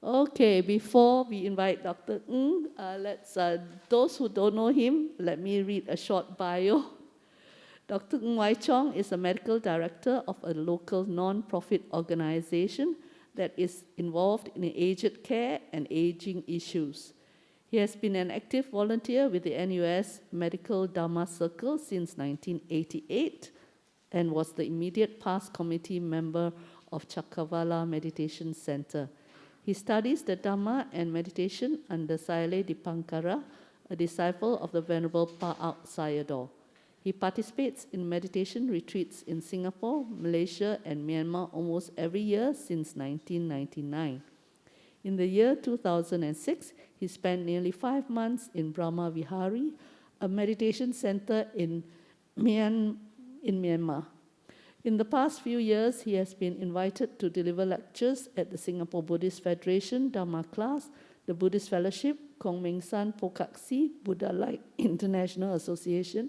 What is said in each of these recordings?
Okay, before we invite Dr. Ng, those who don't know him, let me read a short bio. Dr. Ng Wai Chong is a medical director of a local non-profit organization that is involved in aged care and aging issues. He has been an active volunteer with the NUS Medical Dhamma Circle since 1988 and was the immediate past committee member of Cakravala Meditation Center. He studies the Dhamma and meditation under Sayadaw Dipankara, a disciple of the Venerable Pa Auk Sayadaw. He participates in meditation retreats in Singapore, Malaysia, and Myanmar almost every year since 1999. In the year 2006, he spent nearly 5 months in Brahmavihara, a meditation center in Myanmar. In the past few years, he has been invited to deliver lectures at the Singapore Buddhist Federation Dhamma class, the Buddhist Fellowship, Kong Meng San Pokaksi, Buddha Light International Association,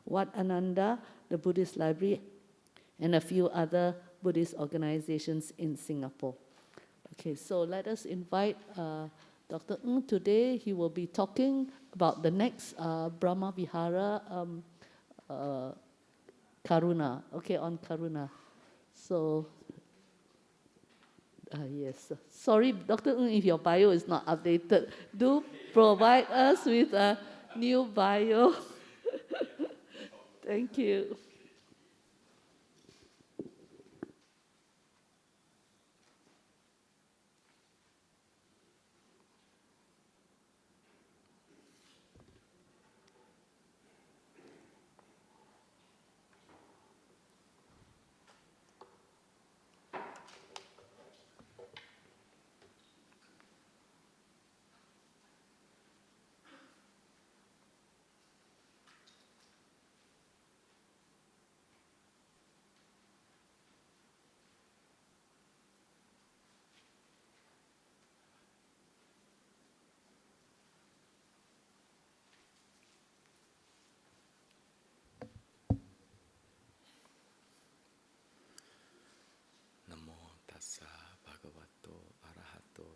Wat Ananda, the Buddhist Library, and a few other Buddhist organizations in Singapore. Okay, so let us invite Dr. Ng today. He will be talking about the next Brahmavihara Karuna, okay, on Karuna. So, yes. Sorry, Dr. Ng, if your bio is not updated, do provide us with a new bio. Thank you.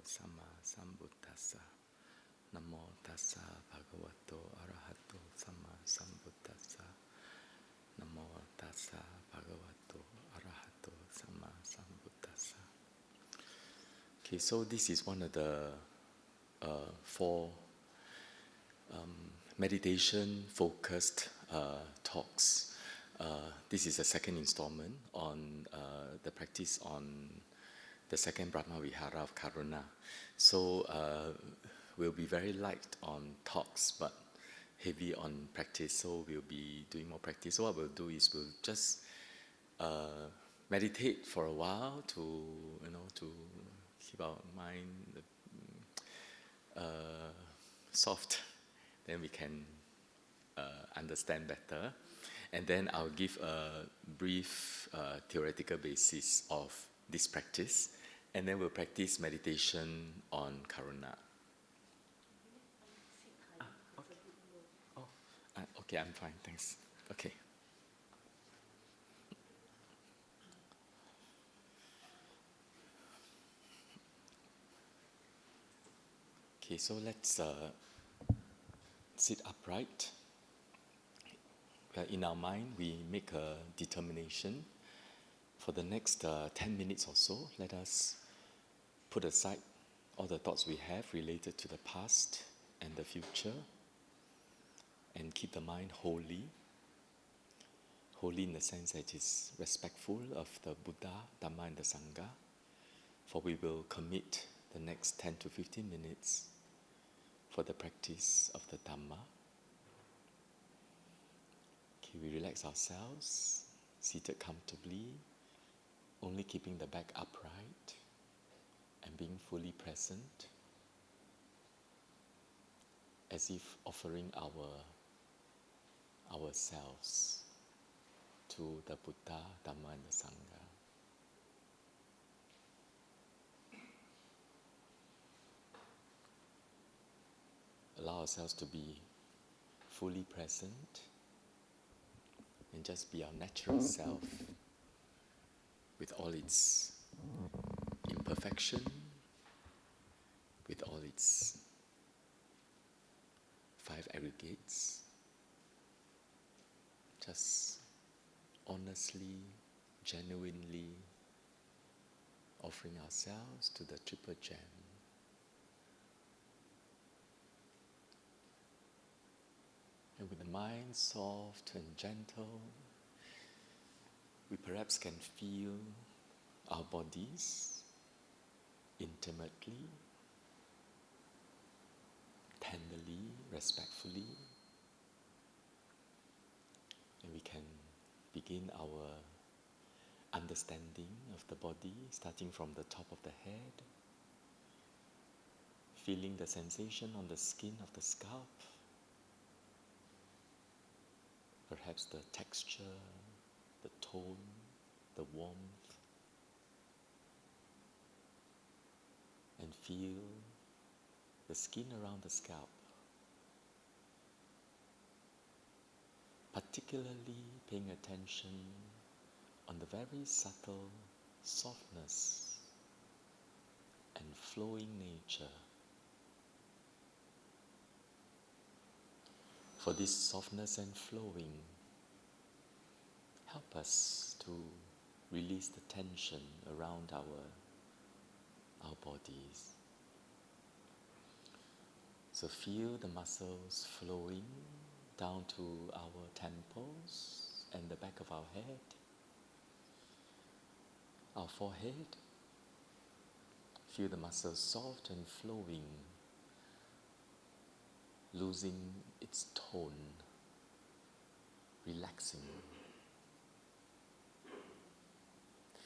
Sama Sambuddhassa. Namo tassa bhagavato arahato sama sambuddhassa. Namo tassa bhagavato arahato sama sambuddhassa. Okay, so this is one of the 4 meditation-focused talks. This is the second installment on the practice on the second Brahmavihara of Karuna. So we'll be very light on talks, but heavy on practice. So we'll be doing more practice. So what we'll do is we'll just meditate for a while to keep our mind soft. Then we can understand better. And then I'll give a brief theoretical basis of this practice. And then we'll practice meditation on Karuna. Okay. Oh, okay, I'm fine, thanks. Okay. Okay, so let's sit upright. In our mind, we make a determination. For the next 10 minutes or so, let us put aside all the thoughts we have related to the past and the future and keep the mind holy. Holy in the sense that it is respectful of the Buddha, Dhamma and the Sangha. For we will commit the next 10 to 15 minutes for the practice of the Dhamma. Okay, we relax ourselves, seated comfortably, only keeping the back upright and being fully present, as if offering ourselves to the Buddha, Dhamma and the Sangha. Allow ourselves to be fully present and just be our natural self with all its imperfection, with all its 5 aggregates, just honestly, genuinely offering ourselves to the triple gem. And with the mind soft and gentle, we perhaps can feel our bodies intimately, tenderly, respectfully, and we can begin our understanding of the body, starting from the top of the head, feeling the sensation on the skin of the scalp, perhaps the texture, the tone, the warmth, and feel the skin around the scalp, particularly paying attention on the very subtle softness and flowing nature. For this softness and flowing help us to release the tension around our bodies. So feel the muscles flowing down to our temples and the back of our head, our forehead. Feel the muscles soft and flowing, losing its tone, relaxing.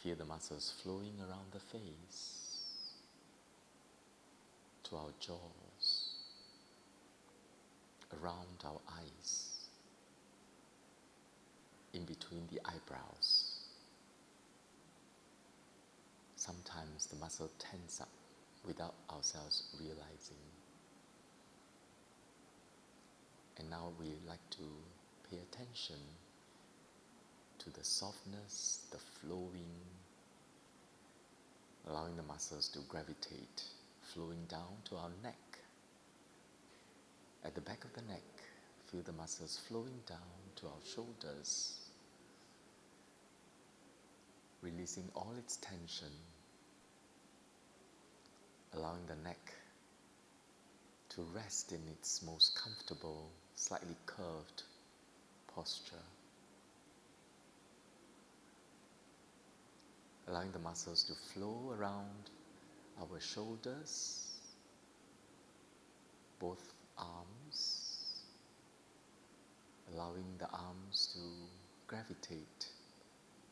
Feel the muscles flowing around the face, to our jaws, around our eyes, in between the eyebrows. Sometimes the muscle tense up without ourselves realizing. And now we like to pay attention to the softness, the flowing, allowing the muscles to gravitate, flowing down to our neck. At the back of the neck, feel the muscles flowing down to our shoulders, releasing all its tension, allowing the neck to rest in its most comfortable, slightly curved posture. Allowing the muscles to flow around our shoulders, both arms, allowing the arms to gravitate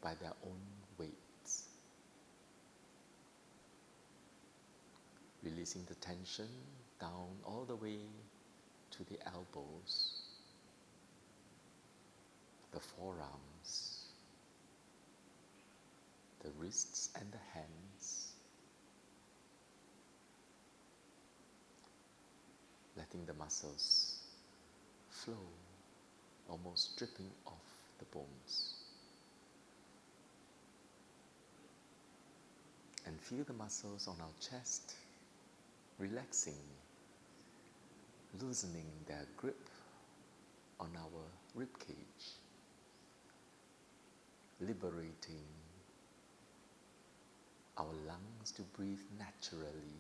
by their own weights. Releasing the tension down all the way to the elbows, the forearms, the wrists and the hands, letting the muscles flow, almost dripping off the bones. And feel the muscles on our chest relaxing, loosening their grip on our rib cage, liberating our lungs to breathe naturally,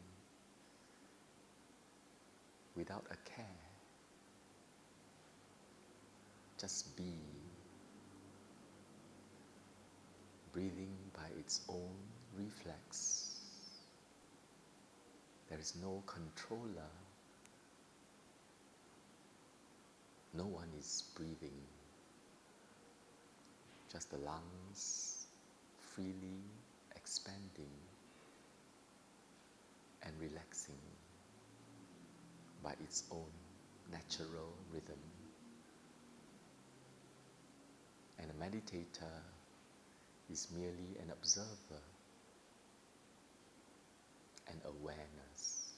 without a care. Just be, breathing by its own reflex. There is no controller. No one is breathing. Just the lungs freely expanding and relaxing by its own natural rhythm. And a meditator is merely an observer, an awareness.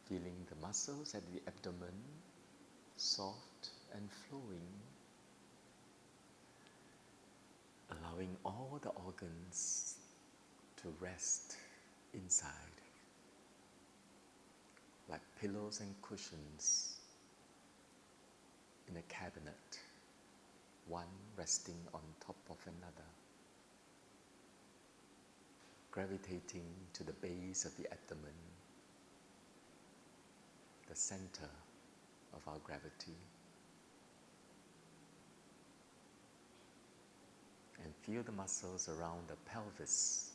Feeling the muscles at the abdomen soft and flowing, allowing allowing all the organs to rest inside, like pillows and cushions in a cabinet, one resting on top of another, gravitating to the base of the abdomen, the center of our gravity. And feel the muscles around the pelvis,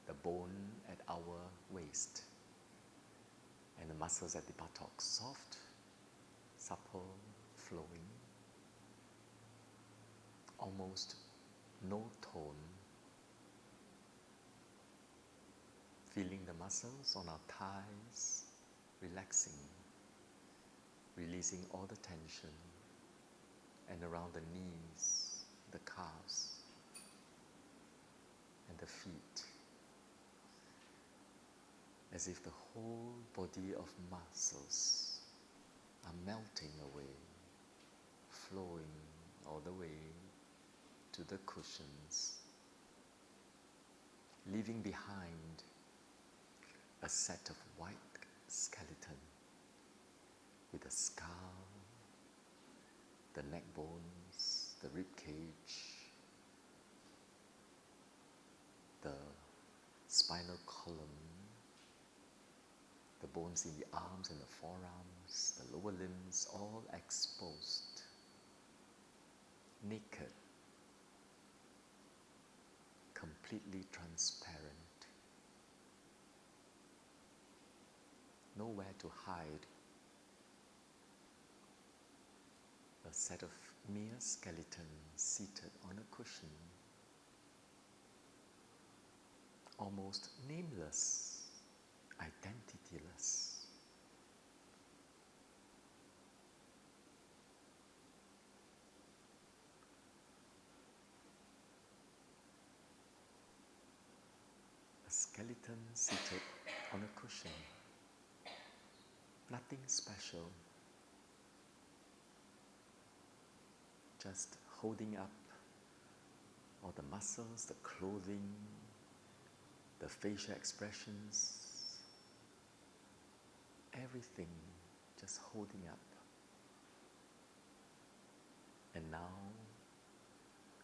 the bone at our waist, and the muscles at the buttocks, soft, supple, flowing, almost no tone. Feeling the muscles on our thighs relaxing, releasing all the tension, and around the knees, the calves, and the feet, as if the whole body of muscles are melting away, flowing all the way to the cushions, leaving behind a set of white skeleton with the skull, the neck bones, the rib cage, the spinal column, the bones in the arms and the forearms, the lower limbs, all exposed, naked, completely transparent. Nowhere to hide. A set of mere skeletons seated on a cushion, almost nameless, identityless. A skeleton seated on a cushion. Nothing special, just holding up all the muscles, the clothing, the facial expressions, everything just holding up. And now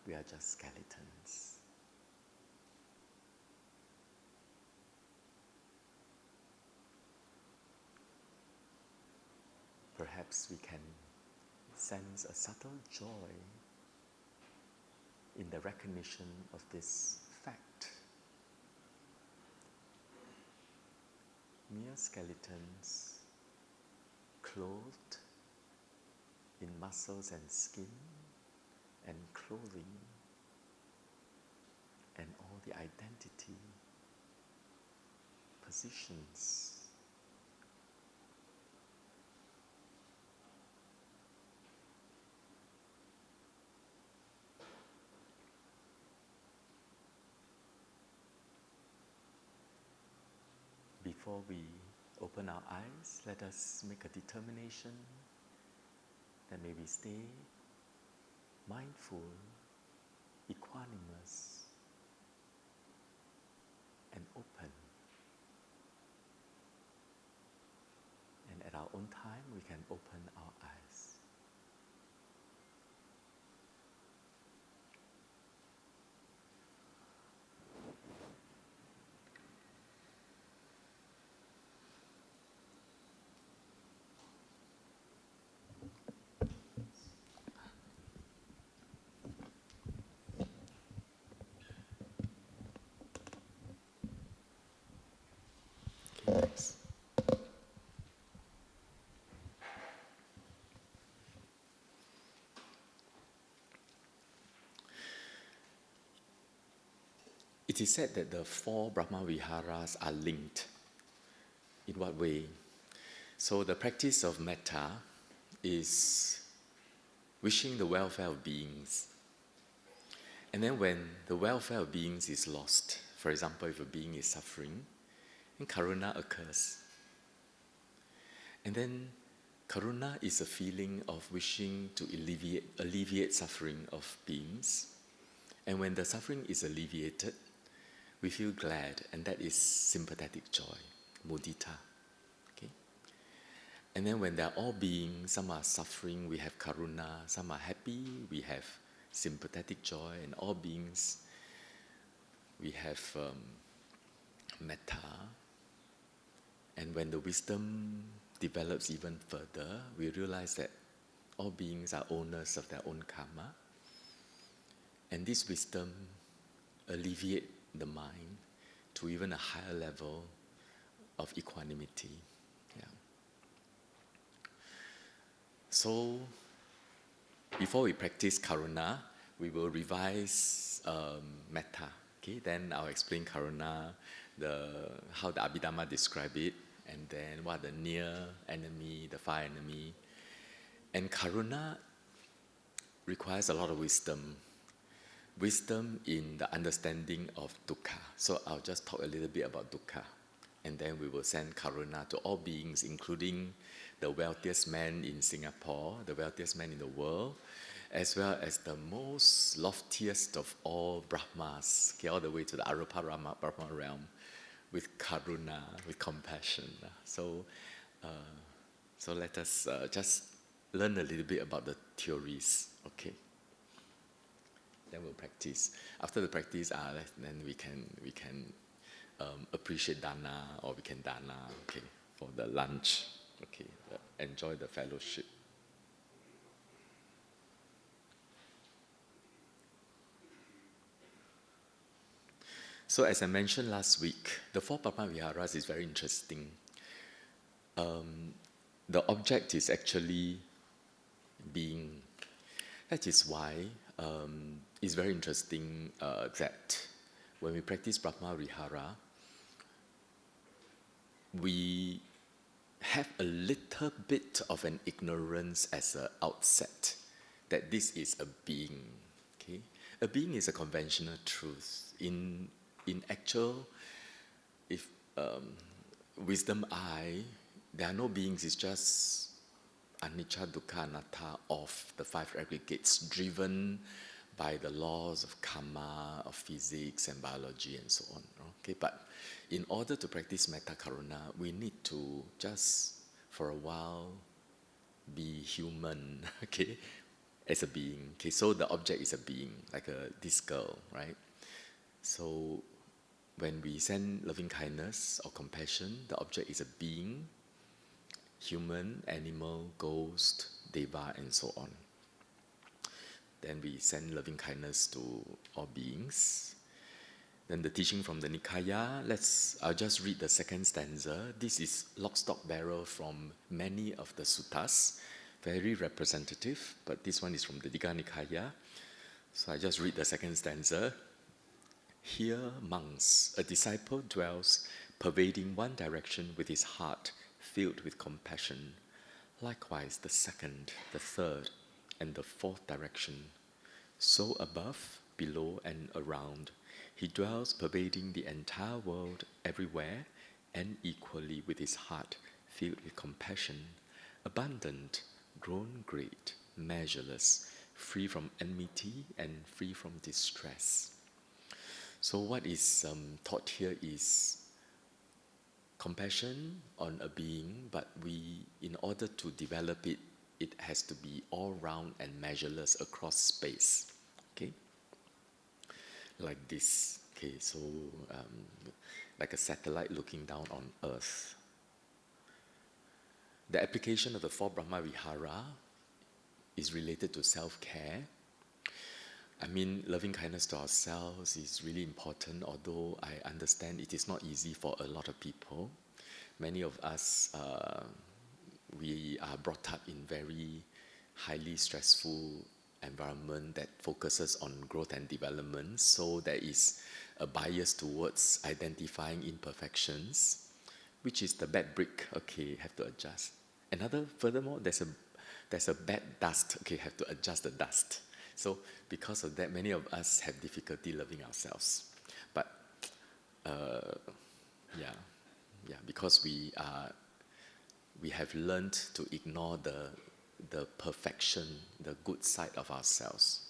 we are just skeletons. Perhaps we can sense a subtle joy in the recognition of this fact. Mere skeletons, clothed in muscles and skin and clothing and all the identity, positions, before we open our eyes, let us make a determination that may we stay mindful, equanimous, and open. And at our own time, we can open our eyes. Thanks. It is said that the four Brahmaviharas are linked. In what way? So the practice of metta is wishing the welfare of beings. And then when the welfare of beings is lost, for example, if a being is suffering, then Karuna occurs. And then Karuna is a feeling of wishing to alleviate suffering of beings. And when the suffering is alleviated, we feel glad, and that is sympathetic joy, mudita. Okay? And then when there are all beings, some are suffering, we have karuna, some are happy, we have sympathetic joy, and all beings, we have metta. And when the wisdom develops even further, we realize that all beings are owners of their own karma. And this wisdom alleviates the mind to even a higher level of equanimity. Yeah. So, before we practice karuna, we will revise metta. Okay? Then I'll explain karuna, how the Abhidhamma describe it, and then what are the near enemy, the far enemy. And karuna requires a lot of wisdom. Wisdom in the understanding of dukkha. So I'll just talk a little bit about dukkha. And then we will send karuna to all beings, including the wealthiest man in Singapore, the wealthiest man in the world, as well as the most loftiest of all Brahmas, okay, all the way to the Arupa Brahma realm, with karuna, with compassion. So let us just learn a little bit about the theories, okay? Then we'll practice. After the practice, then we can appreciate dana, or we can dana, okay, for the lunch, okay, enjoy the fellowship. So as I mentioned last week, the 4 Brahmaviharas is very interesting. The object is actually being. That is why it's very interesting that when we practice Brahmavihara, we have a little bit of an ignorance as an outset that this is a being. Okay? A being is a conventional truth. In actual, if wisdom eye, there are no beings, it's just anicca, dukkha, anatta of the 5 aggregates, driven by the laws of karma, of physics and biology and so on. Okay, but in order to practice metta karuna, we need to just for a while be human, okay, as a being. Okay, so the object is a being, like this girl, right? So when we send loving kindness or compassion, the object is a being, human, animal, ghost, deva, and so on. Then we send loving kindness to all beings. Then the teaching from the Nikaya, I'll just read the second stanza. This is lock, stock, barrel from many of the suttas, very representative, but this one is from the Digha Nikaya. So I just read the second stanza. Here, monks, a disciple dwells, pervading one direction with his heart filled with compassion. Likewise, the second, the third, and the 4th direction. So above, below, and around, he dwells, pervading the entire world everywhere and equally with his heart filled with compassion, abundant, grown great, measureless, free from enmity and free from distress. So what is taught here is compassion on a being, but in order to develop it, it has to be all round and measureless across space. Okay, like this. Okay, so like a satellite looking down on Earth. The application of the 4 Brahmavihara is related to self-care. I mean, loving kindness to ourselves is really important, although I understand it is not easy for a lot of people. Many of us, we are brought up in very highly stressful environment that focuses on growth and development, so there is a bias towards identifying imperfections, which is the bad brick. Okay, have to adjust. Furthermore, there's a bad dust. Okay, have to adjust the dust. So because of that, many of us have difficulty loving ourselves. But because we have learned to ignore the perfection, the good side of ourselves.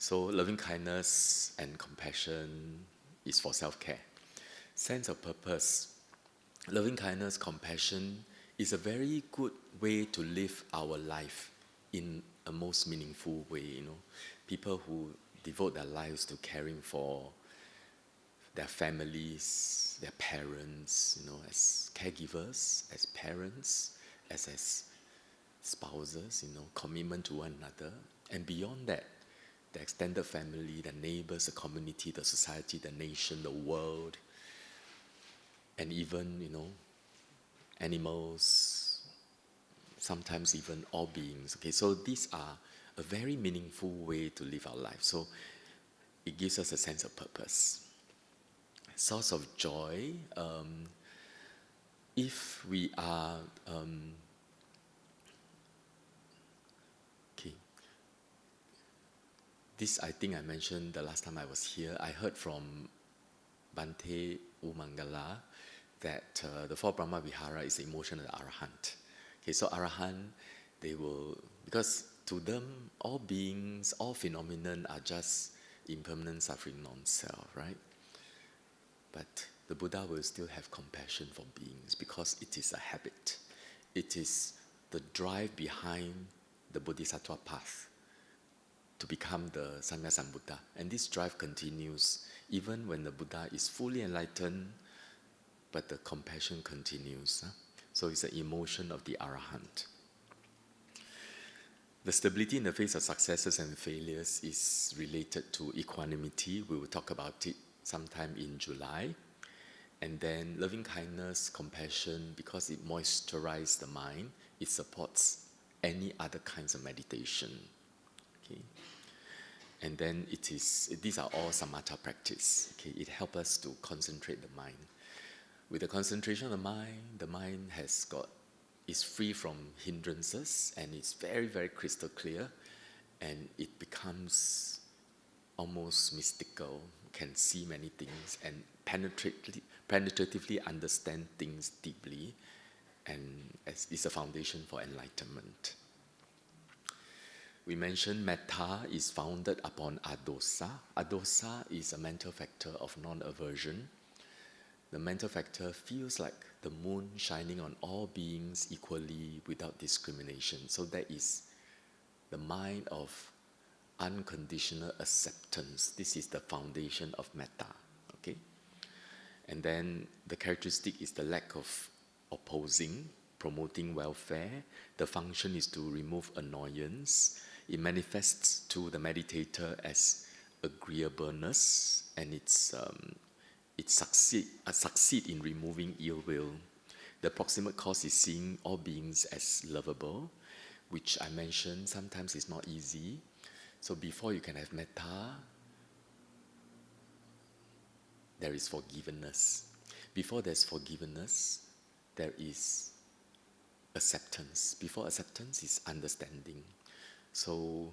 So loving kindness and compassion is for self-care. Sense of purpose. Loving kindness, compassion is a very good way to live our life in a most meaningful way, you know. People who devote their lives to caring for their families, their parents, you know, as caregivers, as parents, as spouses, you know, commitment to one another. And beyond that, the extended family, the neighbors, the community, the society, the nation, the world, and even, you know, animals, sometimes even all beings. Okay, so these are a very meaningful way to live our life. So it gives us a sense of purpose. Source of joy, if we are, okay, this I think I mentioned the last time I was here. I heard from Bhante Umangala that the four Brahmavihara is the emotion of the Arahant. Okay, so Arahant, they will, because to them, all beings, all phenomenon are just impermanent suffering non-self, right? But the Buddha will still have compassion for beings because it is a habit. It is the drive behind the Bodhisattva path to become the Sammasambuddha. And this drive continues even when the Buddha is fully enlightened, but the compassion continues. So it's the emotion of the Arahant. The stability in the face of successes and failures is related to equanimity. We will talk about it sometime in July. And then loving kindness, compassion, because it moisturizes the mind, it supports any other kinds of meditation. Okay? And then these are all samatha practice. Okay? It helps us to concentrate the mind. With the concentration of the mind is free from hindrances and it's very, very crystal clear, and it becomes almost mystical, can see many things and penetratively understand things deeply, and is a foundation for enlightenment. We mentioned metta is founded upon adosa. Adosa is a mental factor of non-aversion. The mental factor feels like the moon shining on all beings equally without discrimination. So that is the mind of unconditional acceptance. This is the foundation of metta. Okay? And then the characteristic is the lack of opposing, promoting welfare. The function is to remove annoyance. It manifests to the meditator as agreeableness, and it succeed in removing ill will. The proximate cause is seeing all beings as lovable, which I mentioned sometimes is not easy. So before you can have metta, there is forgiveness. Before there's forgiveness, there is acceptance. Before acceptance is understanding. So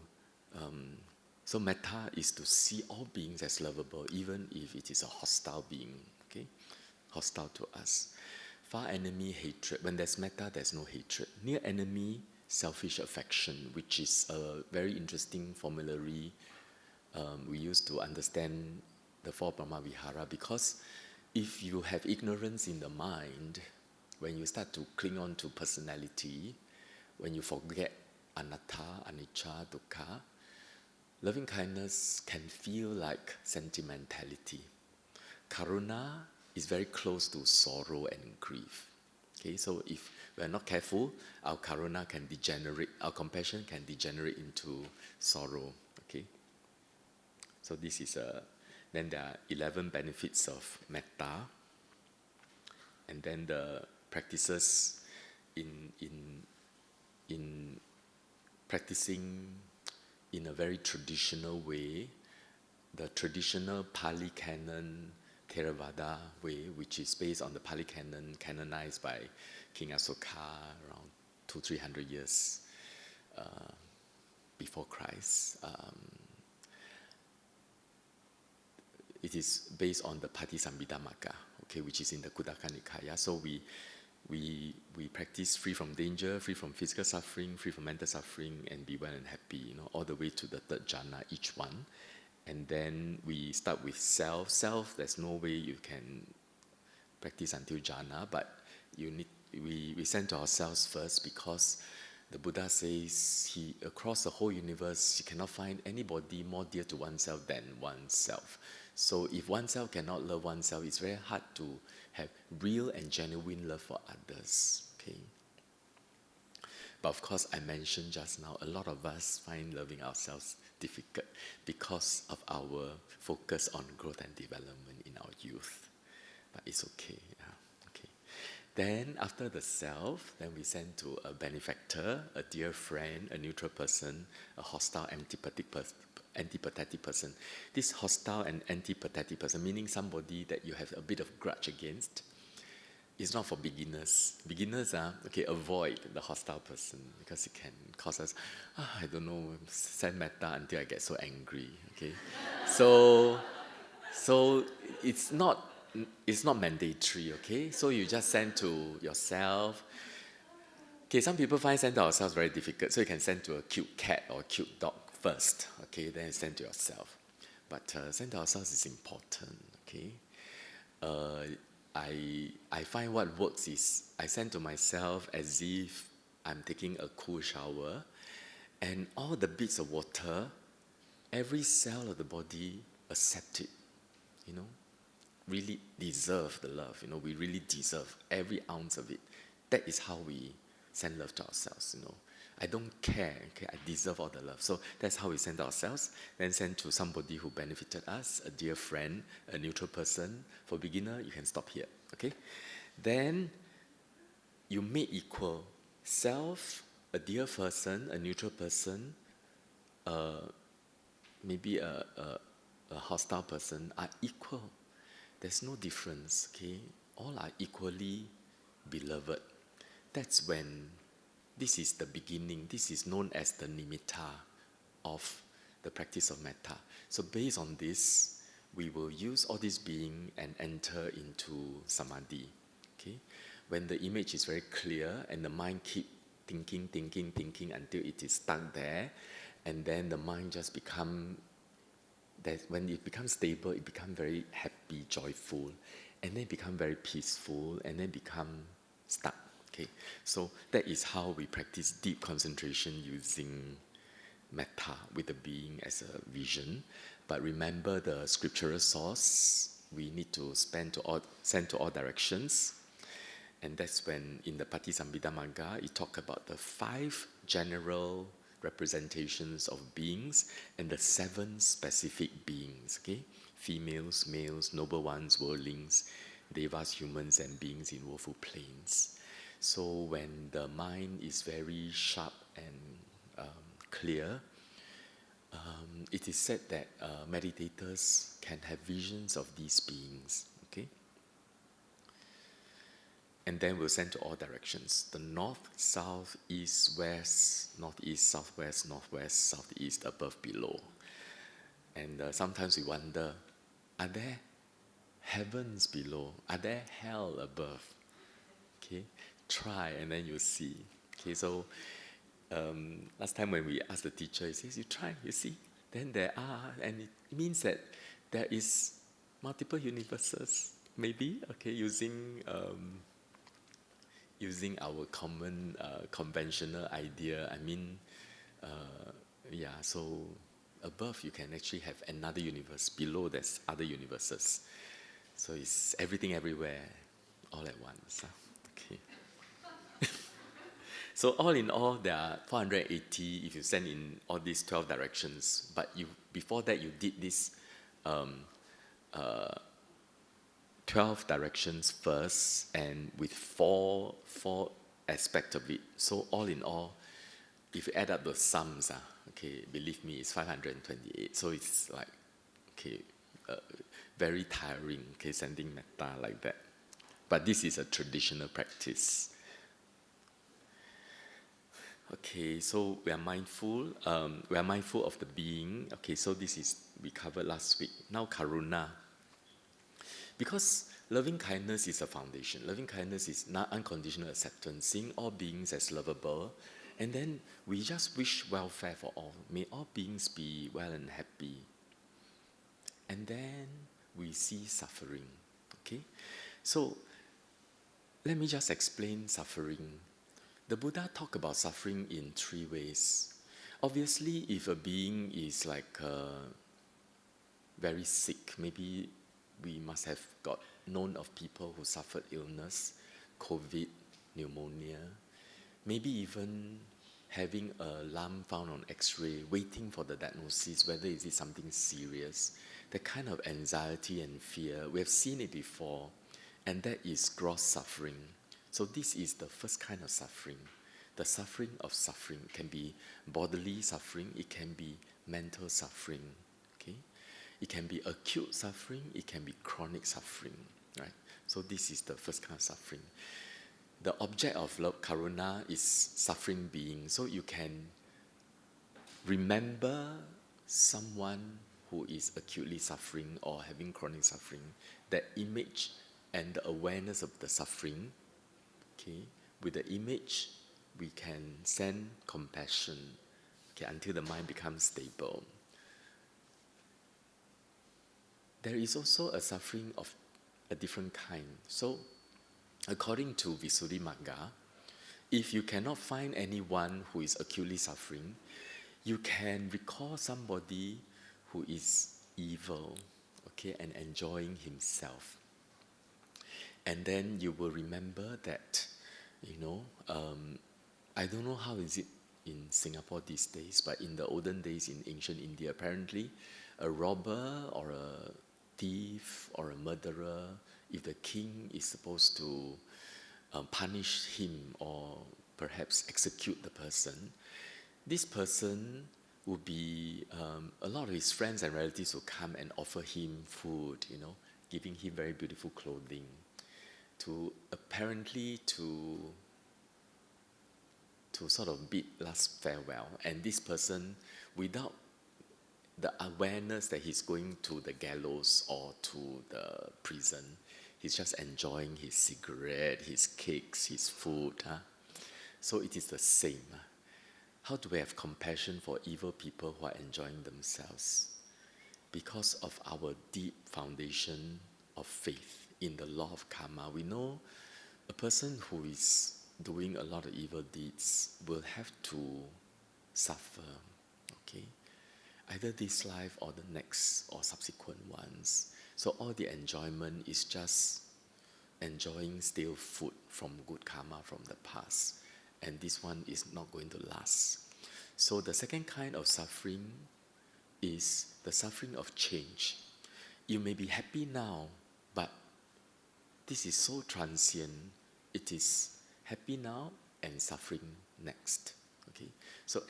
metta is to see all beings as lovable, even if it is a hostile being, okay? Hostile to us. Far enemy, hatred. When there's metta, there's no hatred. Near enemy, selfish affection, which is a very interesting formulary we use to understand the four Brahmavihara, because if you have ignorance in the mind, when you start to cling on to personality, when you forget anatta, anicca, dukkha, loving kindness can feel like sentimentality. Karuna is very close to sorrow and grief. Okay, so if we are not careful, our karuna can degenerate, our compassion can degenerate into sorrow. Okay, so this is then there are 11 benefits of metta, and then the practices in practicing in a very traditional way, the traditional Pali Canon Theravada way, which is based on the Pali Canon canonized by King Asoka around 200-300 years before Christ. It is based on the Patisambhidamagga, okay, which is in the Khuddaka Nikaya. So we we practice free from danger, free from physical suffering, free from mental suffering, and be well and happy, all the way to the third jhana, each one. And then we start with self. Self, there's no way you can practice until jhana, but we center ourselves first, because the Buddha says across the whole universe, he cannot find anybody more dear to oneself than oneself. So if oneself cannot love oneself, it's very hard to have real and genuine love for others. Okay. But of course, I mentioned just now, a lot of us find loving ourselves difficult because of our focus on growth and development in our youth. But it's okay. Yeah. Okay. Then after the self, then we send to a benefactor, a dear friend, a neutral person, a hostile, antipathetic person. This hostile and antipathetic person, meaning somebody that you have a bit of grudge against, is not for beginners. Beginners, avoid the hostile person, because it can cause us, I don't know, send metta until I get so angry. Okay, so it's not mandatory. Okay, so you just send to yourself. Okay, some people find send to ourselves very difficult, so you can send to a cute cat or cute dog first. Okay, then send to yourself. But send to ourselves is important. Okay. I find what works is I send to myself as if I'm taking a cool shower, and all the bits of water, every cell of the body accept it, really deserve the love. We really deserve every ounce of it. That is how we send love to ourselves. I don't care, okay, I deserve all the love. So that's how we send ourselves. Then send to somebody who benefited us, a dear friend, a neutral person. For beginner, you can stop here, okay? Then you make equal. Self, a dear person, a neutral person, maybe a hostile person are equal. There's no difference, okay? All are equally beloved. That's when this is the beginning. This is known as the nimitta of the practice of metta. So based on this, we will use all this being and enter into samadhi. Okay? When the image is very clear and the mind keep thinking until it is stuck there, and then the mind just become, when it becomes stable, it becomes very happy, joyful, and then become very peaceful, and then become stuck. Okay, so that is how we practice deep concentration using metta with the being as a vision. But remember the scriptural source, we need to send to all directions. And that's when in the Patisambhida Magga, it talks about the 5 general representations of beings and the 7 specific beings. Okay, females, males, noble ones, worldlings, devas, humans, and beings in woeful planes. So when the mind is very sharp and clear, it is said that meditators can have visions of these beings. Okay, and then we'll send to all directions: the north, south, east, west, northeast, southwest, northwest, southeast, above, below. And sometimes we wonder: are there heavens below? Are there hell above? Okay. Try and then you'll see. Okay, so last time when we asked the teacher, he says, you try, you see. Then there are, and it means that there is multiple universes, maybe, okay, using our common conventional idea. I mean, so above you can actually have another universe, below there's other universes. So it's everything everywhere, all at once. Okay. So all in all, there are 480 if you send in all these 12 directions. But before that, you did this 12 directions first, and with four aspects of it. So all in all, if you add up the sums, okay, believe me, it's 528. So it's like, okay, very tiring, okay, sending metta like that. But this is a traditional practice. Okay, so we are mindful. We are mindful of the being. Okay, so this is we covered last week. Now Karuna. Because loving kindness is a foundation. Loving kindness is not unconditional acceptance, seeing all beings as lovable, and then we just wish welfare for all. May all beings be well and happy. And then we see suffering. Okay? So let me just explain suffering. The Buddha talked about suffering in 3 ways. Obviously, if a being is like very sick, maybe we must have got known of people who suffered illness, COVID, pneumonia, maybe even having a lump found on X-ray, waiting for the diagnosis, whether is it something serious, the kind of anxiety and fear, we have seen it before, and that is gross suffering. So this is the first kind of suffering. The suffering of suffering can be bodily suffering, it can be mental suffering, okay? It can be acute suffering, it can be chronic suffering, right? So this is the first kind of suffering. The object of love, Karuna, is suffering being. So you can remember someone who is acutely suffering or having chronic suffering, that image and the awareness of the suffering, okay? With the image, we can send compassion, okay, until the mind becomes stable. There is also a suffering of a different kind. So, according to Visuddhimagga, if you cannot find anyone who is acutely suffering, you can recall somebody who is evil, okay, and enjoying himself. And then you will remember that, I don't know how is it in Singapore these days, but in the olden days in ancient India, apparently a robber or a thief or a murderer, if the king is supposed to punish him or perhaps execute the person, this person would be, a lot of his friends and relatives will come and offer him food, giving him very beautiful clothing, to sort of bid last farewell. And this person, without the awareness that he's going to the gallows or to the prison, he's just enjoying his cigarette, his cakes, his food. So it is the same. How do we have compassion for evil people who are enjoying themselves? Because of our deep foundation of faith in the law of karma. We know a person who is doing a lot of evil deeds will have to suffer, okay? Either this life or the next or subsequent ones. So all the enjoyment is just enjoying stale food from good karma from the past. And this one is not going to last. So the second kind of suffering is the suffering of change. You may be happy now, but this is so transient. It is happy now and suffering next. Okay? So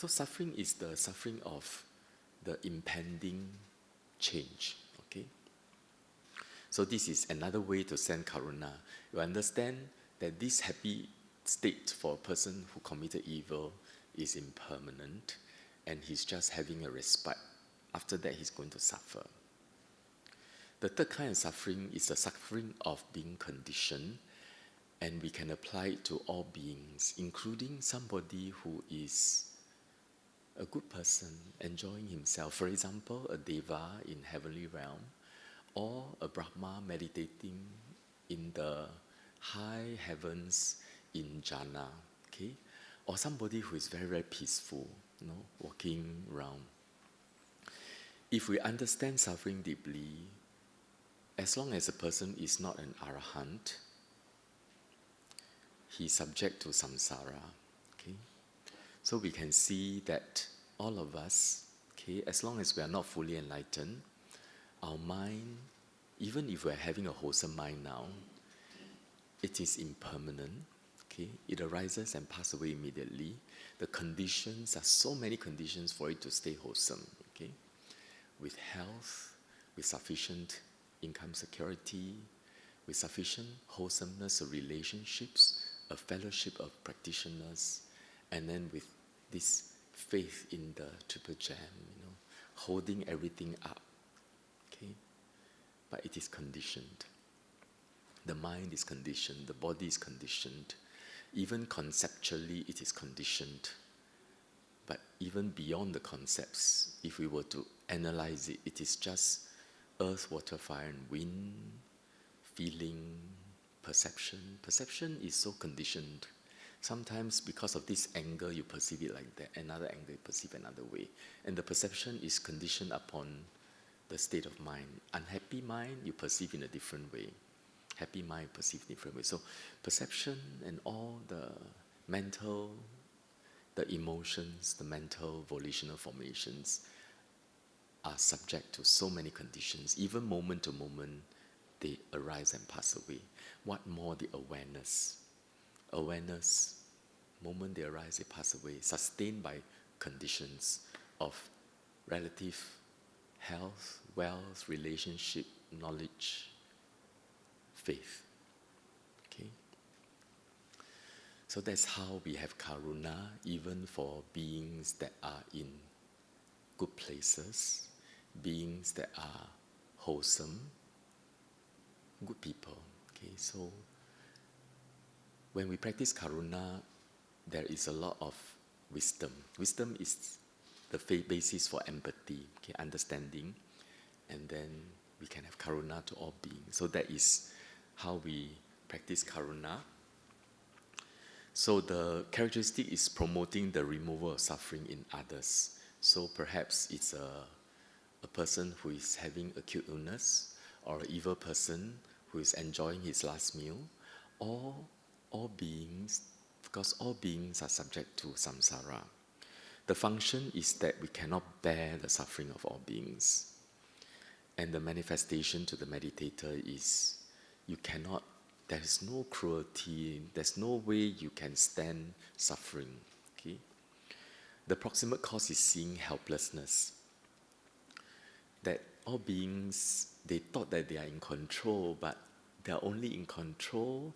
suffering is the suffering of the impending change. Okay? So this is another way to send Karuna. You understand that this happy state for a person who committed evil is impermanent, and he's just having a respite. After that, he's going to suffer. The third kind of suffering is the suffering of being conditioned, and we can apply it to all beings, including somebody who is a good person, enjoying himself. For example, a deva in heavenly realm, or a Brahma meditating in the high heavens in jhana, okay? Or somebody who is very, very peaceful, walking around. If we understand suffering deeply, as long as a person is not an arahant, he's subject to samsara, okay? So we can see that all of us, okay, as long as we are not fully enlightened, our mind, even if we're having a wholesome mind now, it is impermanent, okay? It arises and passes away immediately. The conditions are so many conditions for it to stay wholesome, okay? With health, with sufficient income security, with sufficient wholesomeness of relationships, a fellowship of practitioners, and then with this faith in the triple gem, holding everything up, okay? but it is conditioned. The mind is conditioned, the body is conditioned. Even conceptually, it is conditioned. But even beyond the concepts, if we were to analyze it, it is just earth, water, fire, and wind, feeling, perception. Perception is so conditioned. Sometimes because of this angle, you perceive it like that. Another angle, you perceive another way. And the perception is conditioned upon the state of mind. Unhappy mind, you perceive in a different way. Happy mind, perceive in a different way. So perception and all the mental, the emotions, the mental volitional formations are subject to so many conditions. Even moment to moment, they arise and pass away. What more the awareness? Awareness, moment they arise, they pass away, sustained by conditions of relative health, wealth, relationship, knowledge, faith. Okay? So that's how we have Karuna, even for beings that are in good places, beings that are wholesome, good people. Okay, so when we practice Karuna, there is a lot of wisdom. Wisdom is the basis for empathy, okay, understanding, and then we can have Karuna to all beings. So that is how we practice Karuna. So the characteristic is promoting the removal of suffering in others. So perhaps it's a person who is having acute illness, or an evil person who is enjoying his last meal, or all beings, because all beings are subject to samsara. The function is that we cannot bear the suffering of all beings. And the manifestation to the meditator is you cannot, there is no cruelty, there's no way you can stand suffering. Okay? The proximate cause is seeing helplessness. That all beings, they thought that they are in control, but they are only in control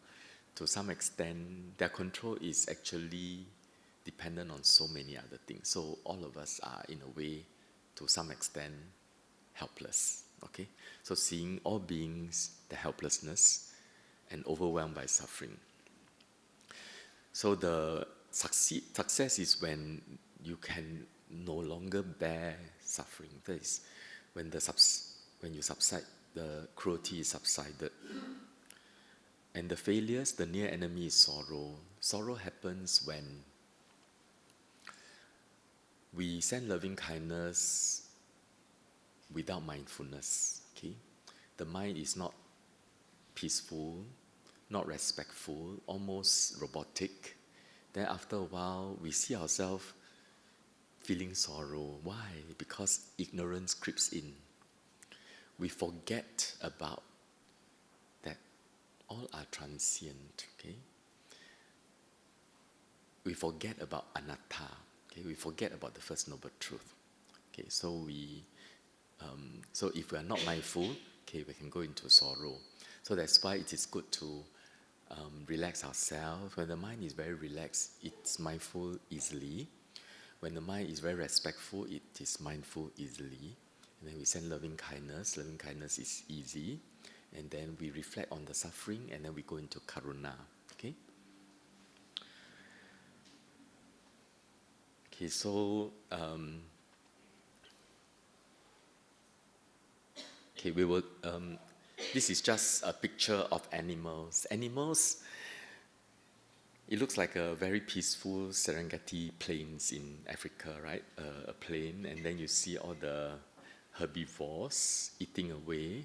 to some extent. Their control is actually dependent on so many other things. So all of us are, in a way, to some extent, helpless. Okay? So seeing all beings, the helplessness, and overwhelmed by suffering. So the success is when you can no longer bear suffering. That is, when you subside, the cruelty is subsided. And the failures, the near enemy is sorrow. Sorrow happens when we send loving kindness without mindfulness. Okay? The mind is not peaceful, not respectful, almost robotic. Then after a while, we see ourselves feeling sorrow. Why? Because ignorance creeps in. We forget about that all are transient. Okay? We forget about anatta. Okay? We forget about the First Noble Truth. Okay? So if we are not mindful, okay, we can go into sorrow. So that's why it is good to relax ourselves. When the mind is very relaxed, it's mindful easily. When the mind is very respectful, it is mindful easily. And then we send loving kindness. Loving kindness is easy. And then we reflect on the suffering, and then we go into Karuna. Okay? Okay, so we will. This is just a picture of animals. Animals. It looks like a very peaceful Serengeti plains in Africa, right? A plain, and then you see all the herbivores eating away.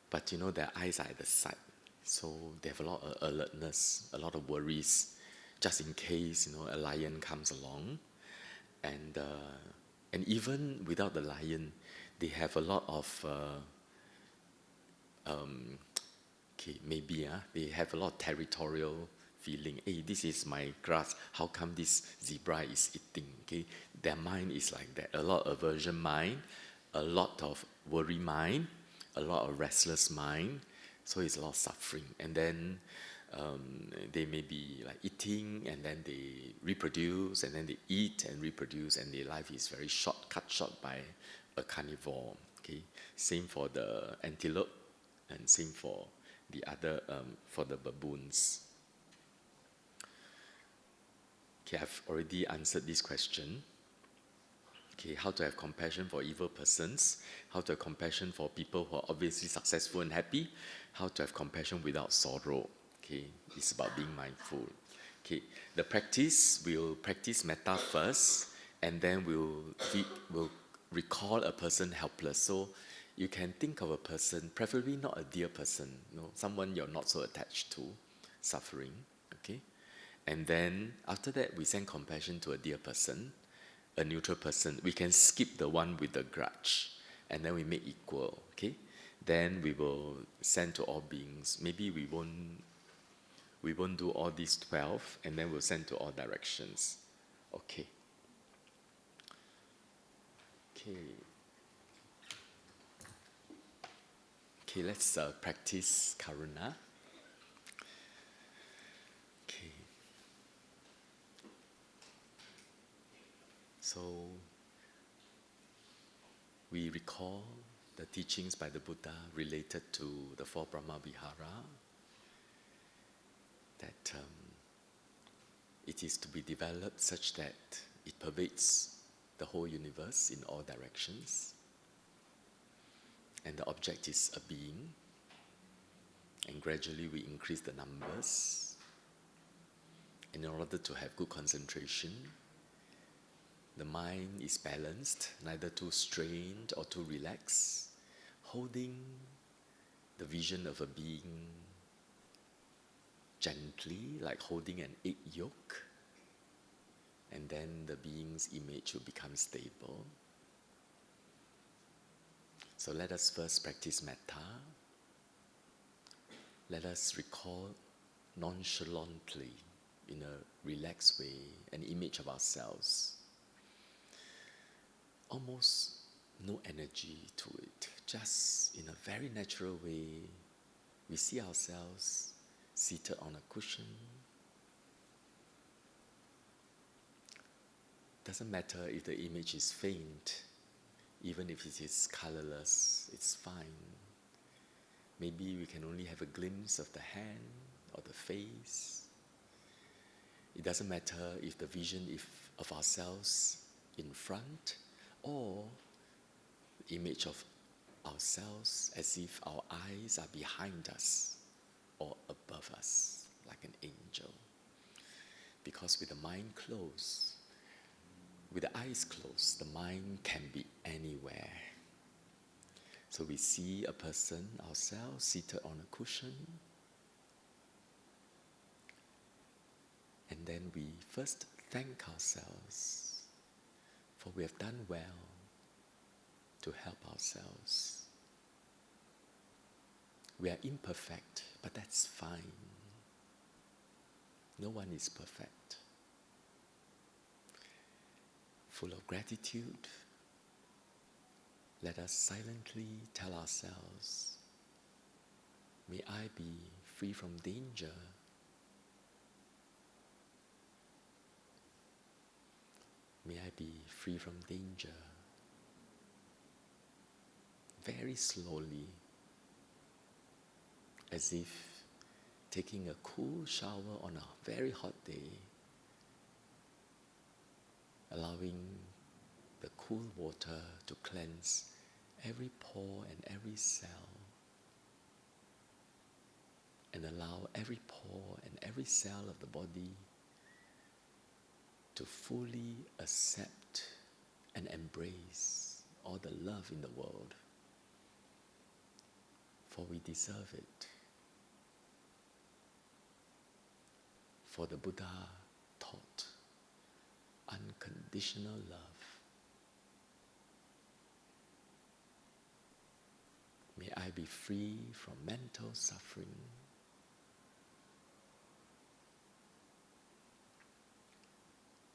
But you know, their eyes are at the side. So they have a lot of alertness, a lot of worries, just in case, you know, a lion comes along. And even without the lion, they have a lot of, they have a lot of territorial feeling. Hey, this is my grass. How come this zebra is eating? Okay, their mind is like that. A lot of aversion mind, a lot of worry mind, a lot of restless mind. So it's a lot of suffering. And then they may be like eating, and then they reproduce, and then they eat and reproduce, and their life is very short, cut short by a carnivore. Okay, same for the antelope, and same for the other, for the baboons. Okay, I've already answered this question. Okay, how to have compassion for evil persons, how to have compassion for people who are obviously successful and happy, how to have compassion without sorrow. Okay, it's about being mindful. Okay, the practice, we'll practice metta first, and then we'll recall a person helpless. So you can think of a person, preferably not a dear person, someone you're not so attached to, suffering. Okay, and then after that, we send compassion to a dear person, a neutral person. We can skip the one with the grudge, and then we make equal. Okay, then we will send to all beings. Maybe we won't do all these 12, and then we'll send to all directions. Okay. Okay, let's practice Karuna. Okay. So, we recall the teachings by the Buddha related to the 4 Brahmavihara, that it is to be developed such that it pervades the whole universe in all directions. And the object is a being. And gradually we increase the numbers. And in order to have good concentration, the mind is balanced, neither too strained or too relaxed, holding the vision of a being gently, like holding an egg yolk, and then the being's image will become stable. So let us first practice metta. Let us recall nonchalantly, in a relaxed way, an image of ourselves. Almost no energy to it, just in a very natural way, we see ourselves seated on a cushion. Doesn't matter if the image is faint, even if it is colorless, it's fine. Maybe we can only have a glimpse of the hand or the face. It doesn't matter if the vision of ourselves in front, or the image of ourselves as if our eyes are behind us or above us, like an angel. Because with the mind closed, with the eyes closed, the mind can be anywhere. So we see a person, ourselves, seated on a cushion, and then we first thank ourselves, for we have done well to help ourselves. We are imperfect, but that's fine. No one is perfect. Full of gratitude, let us silently tell ourselves, may I be free from danger. May I be free from danger. Very slowly, as if taking a cool shower on a very hot day, allowing the cool water to cleanse every pore and every cell, and allow every pore and every cell of the body to fully accept and embrace all the love in the world, for we deserve it. For the Buddha taught unconditional love. May I be free from mental suffering.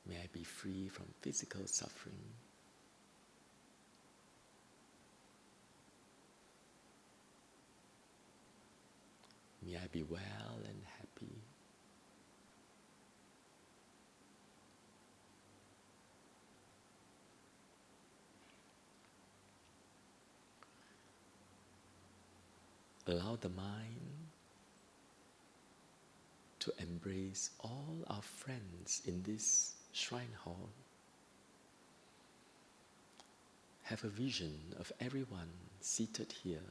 May I be free from physical suffering. May I be well and happy. Allow the mind to embrace all our friends in this shrine hall. Have a vision of everyone seated here.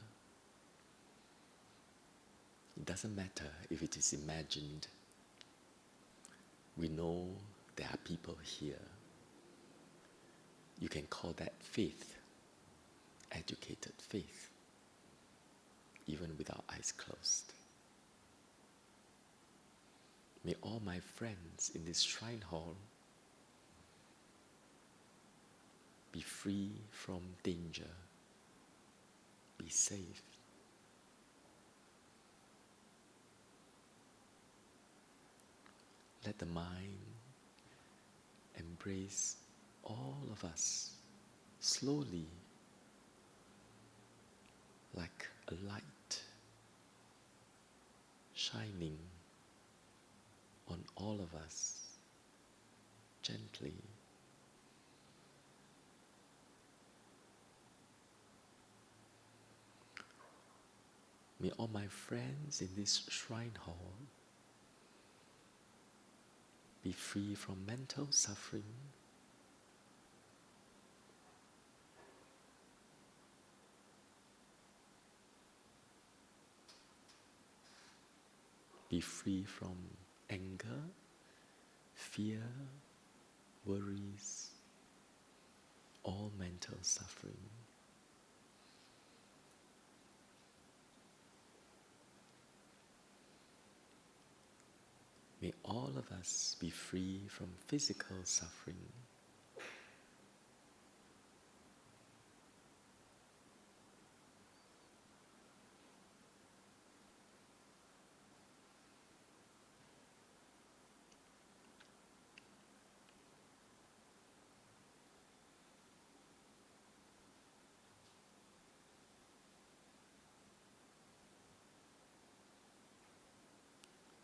It doesn't matter if it is imagined. We know there are people here. You can call that faith, educated faith, even with our eyes closed. May all my friends in this shrine hall be free from danger, be safe. Let the mind embrace all of us slowly, like a light shining on all of us gently. May all my friends in this shrine hall be free from mental suffering, be free from anger, fear, worries, all mental suffering. May all of us be free from physical suffering.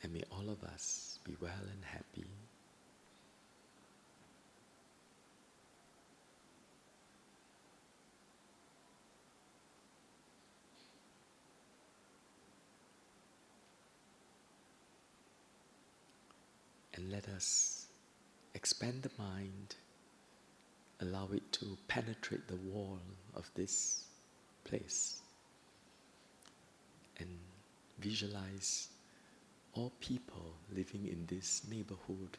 And may all of us be well and happy. And let us expand the mind, allow it to penetrate the wall of this place, and visualize all people living in this neighborhood,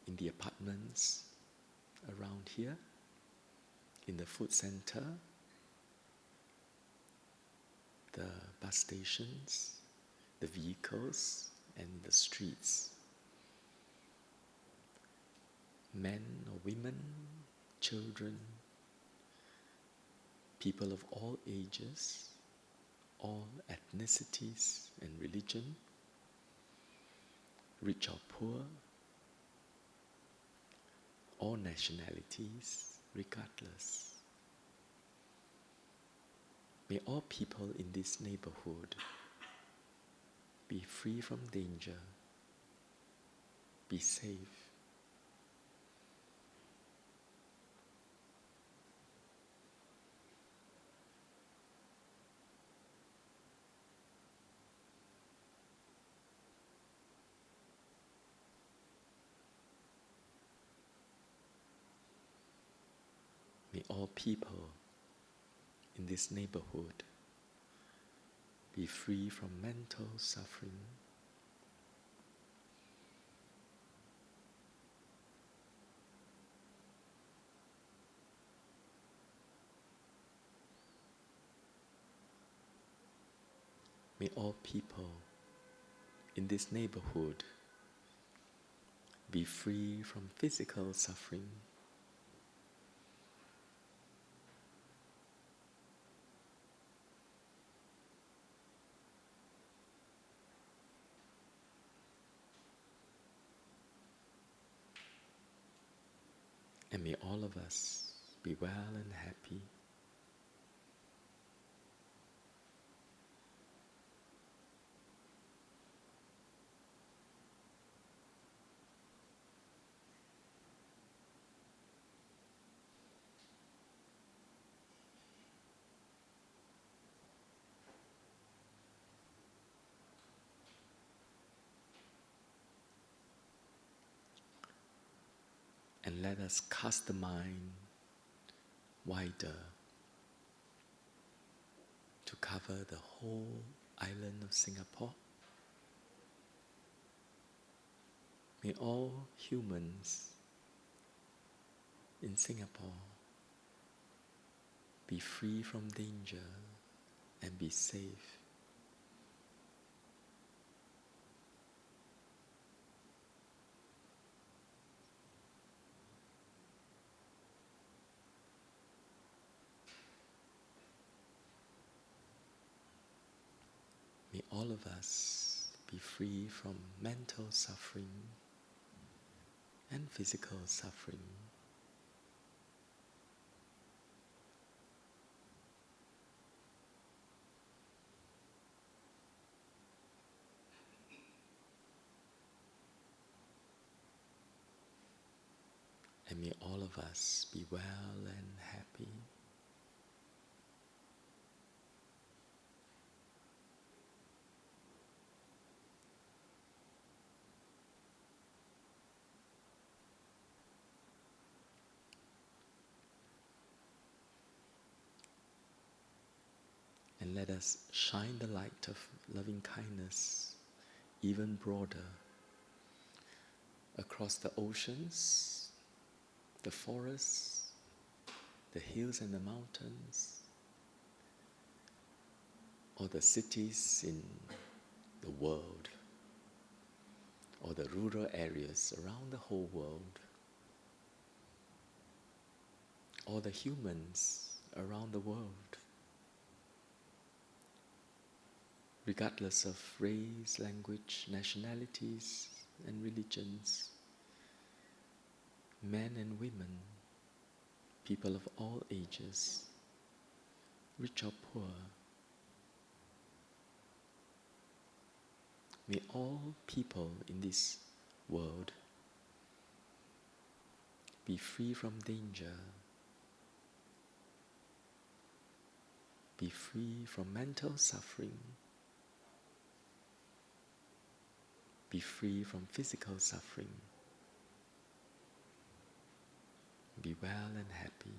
in the apartments around here, in the food center, the bus stations, the vehicles, and the streets. Men or women, children, people of all ages, all ethnicities and religion, rich or poor, all nationalities, regardless. May all people in this neighborhood be free from danger, be safe. May all people in this neighborhood be free from mental suffering. May all people in this neighborhood be free from physical suffering. And may all of us be well and happy. And let us cast the mind wider to cover the whole island of Singapore. May all humans in Singapore be free from danger and be safe. May all of us be free from mental suffering and physical suffering. And may all of us be well and happy. And let us shine the light of loving kindness even broader across the oceans, the forests, the hills and the mountains, or the cities in the world, or the rural areas around the whole world, or the humans around the world, regardless of race, language, nationalities, and religions, men and women, people of all ages, rich or poor. May all people in this world be free from danger, be free from mental suffering, be free from physical suffering, be well and happy.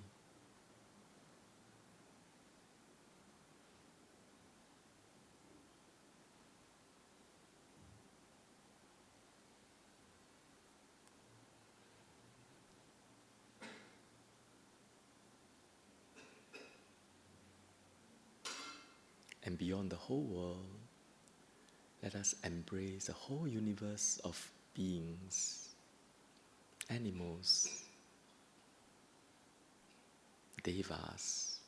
And beyond the whole world, let us embrace the whole universe of beings, animals, devas,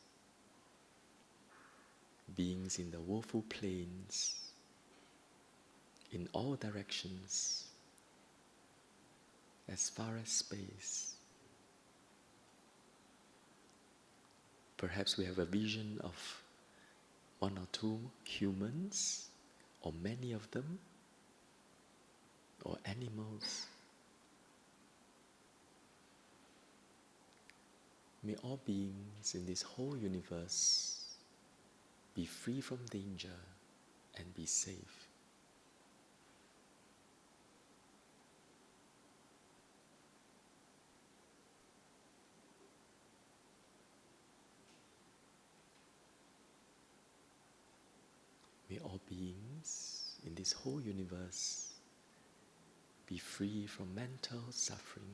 beings in the woeful plains, in all directions, as far as space. Perhaps we have a vision of one or two humans, or many of them, or animals. May all beings in this whole universe be free from danger and be safe. May all beings in this whole universe be free from mental suffering.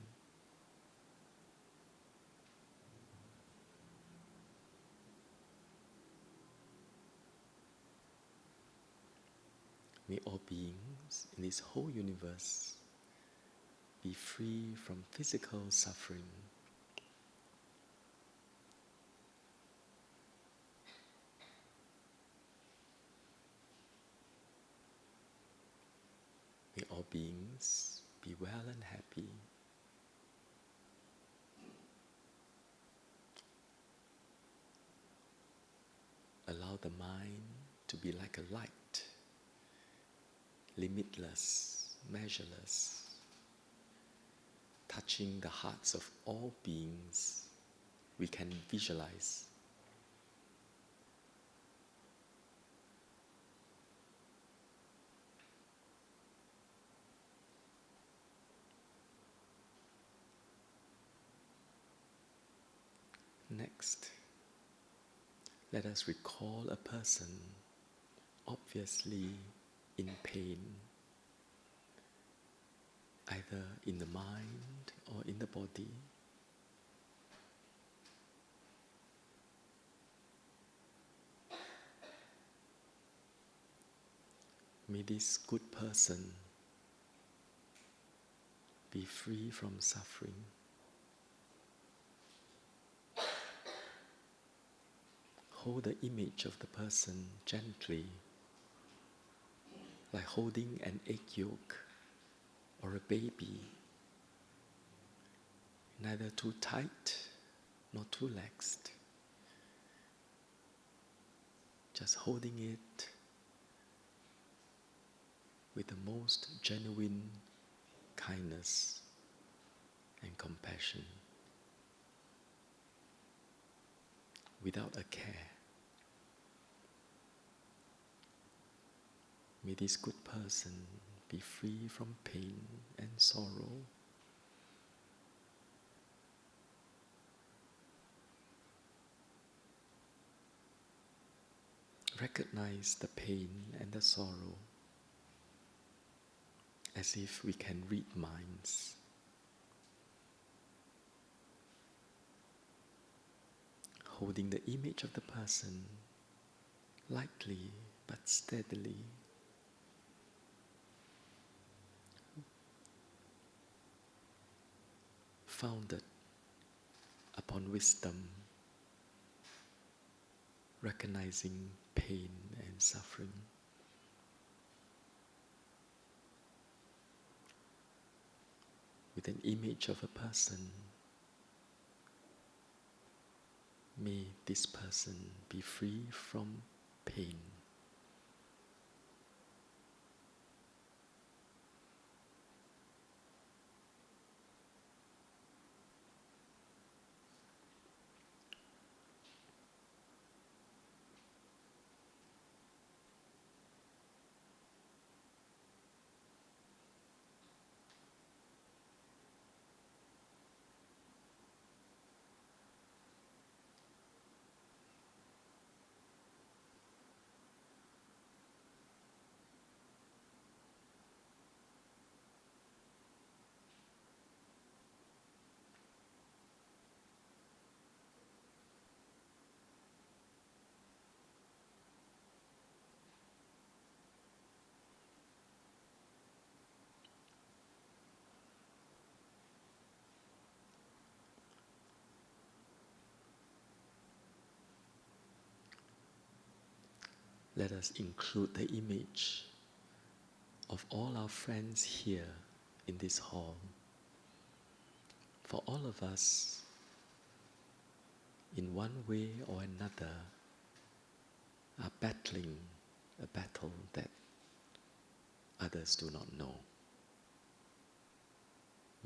May all beings in this whole universe be free from physical suffering. May all beings be well and happy. Allow the mind to be like a light, limitless, measureless, touching the hearts of all beings we can visualize. relaxed, let us recall a person obviously in pain, either in the mind or in the body. May this good person be free from suffering. Hold the image of the person gently, like holding an egg yolk or a baby, neither too tight nor too laxed. Just holding it with the most genuine kindness and compassion, without a care. May this good person be free from pain and sorrow. Recognize the pain and the sorrow as if we can read minds. Holding the image of the person lightly but steadily. Founded upon wisdom, recognizing pain and suffering. With an image of a person, may this person be free from pain. Let us include the image of all our friends here in this hall. For all of us, in one way or another, are battling a battle that others do not know.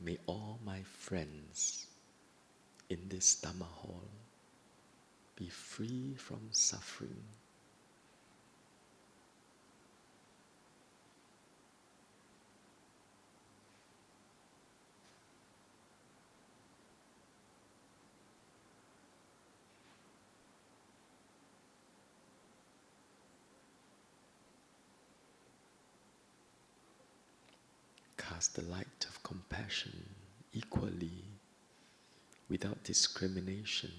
May all my friends in this Dhamma hall be free from suffering. Cast the light of compassion equally, without discrimination,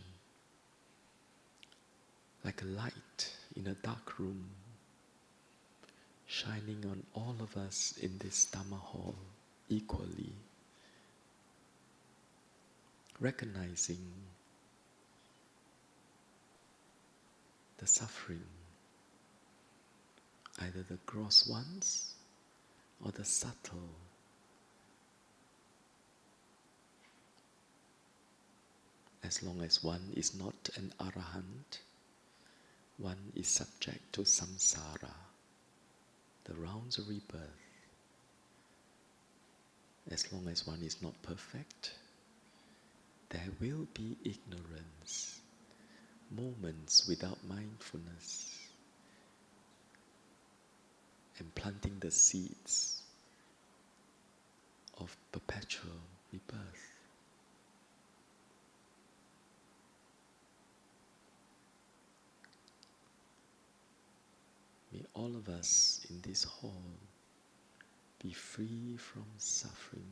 like a light in a dark room, shining on all of us in this Dhamma hall equally, recognizing the suffering, either the gross ones or the subtle. As long as one is not an arahant, one is subject to samsara, the rounds of rebirth. As long as one is not perfect, there will be ignorance, moments without mindfulness, and planting the seeds of perpetual rebirth. all of us in this hall be free from suffering.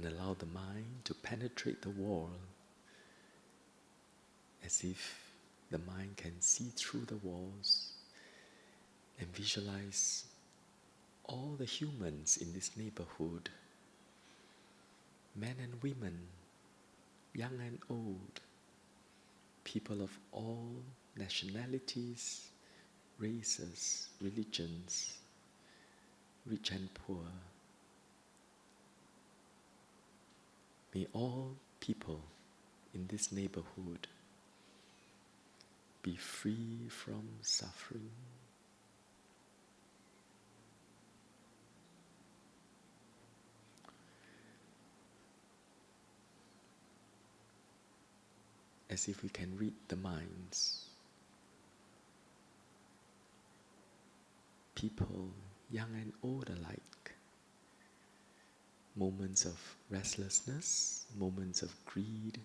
And allow the mind to penetrate the wall as if the mind can see through the walls and visualize all the humans in this neighborhood, men and women, young and old, people of all nationalities, races, religions, rich and poor. May all people in this neighborhood be free from suffering. As if we can read the minds. People, young and old alike. Moments of restlessness, moments of greed,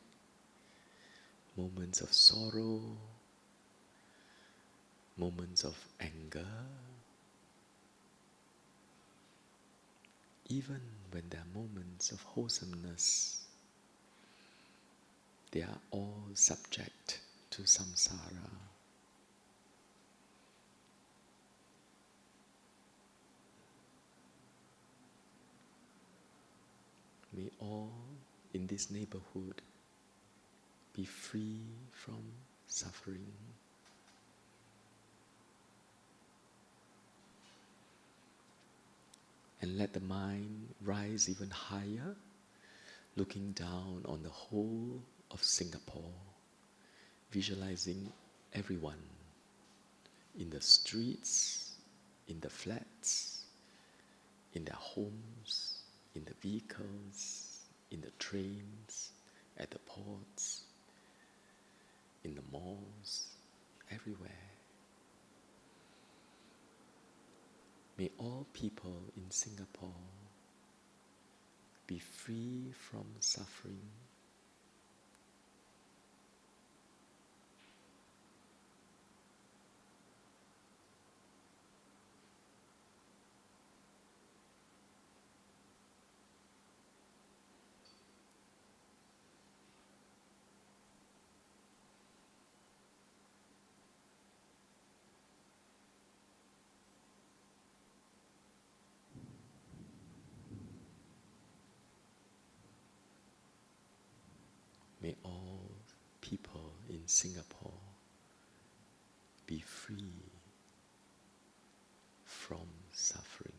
moments of sorrow, moments of anger. Even when there are moments of wholesomeness, they are all subject to samsara. May all in this neighborhood be free from suffering. And let the mind rise even higher, looking down on the whole of Singapore, visualizing everyone in the streets, in the flats, in their homes, in the vehicles, in the trains, at the ports, in the malls, everywhere. May all people in Singapore be free from suffering. May all people in Singapore be free from suffering.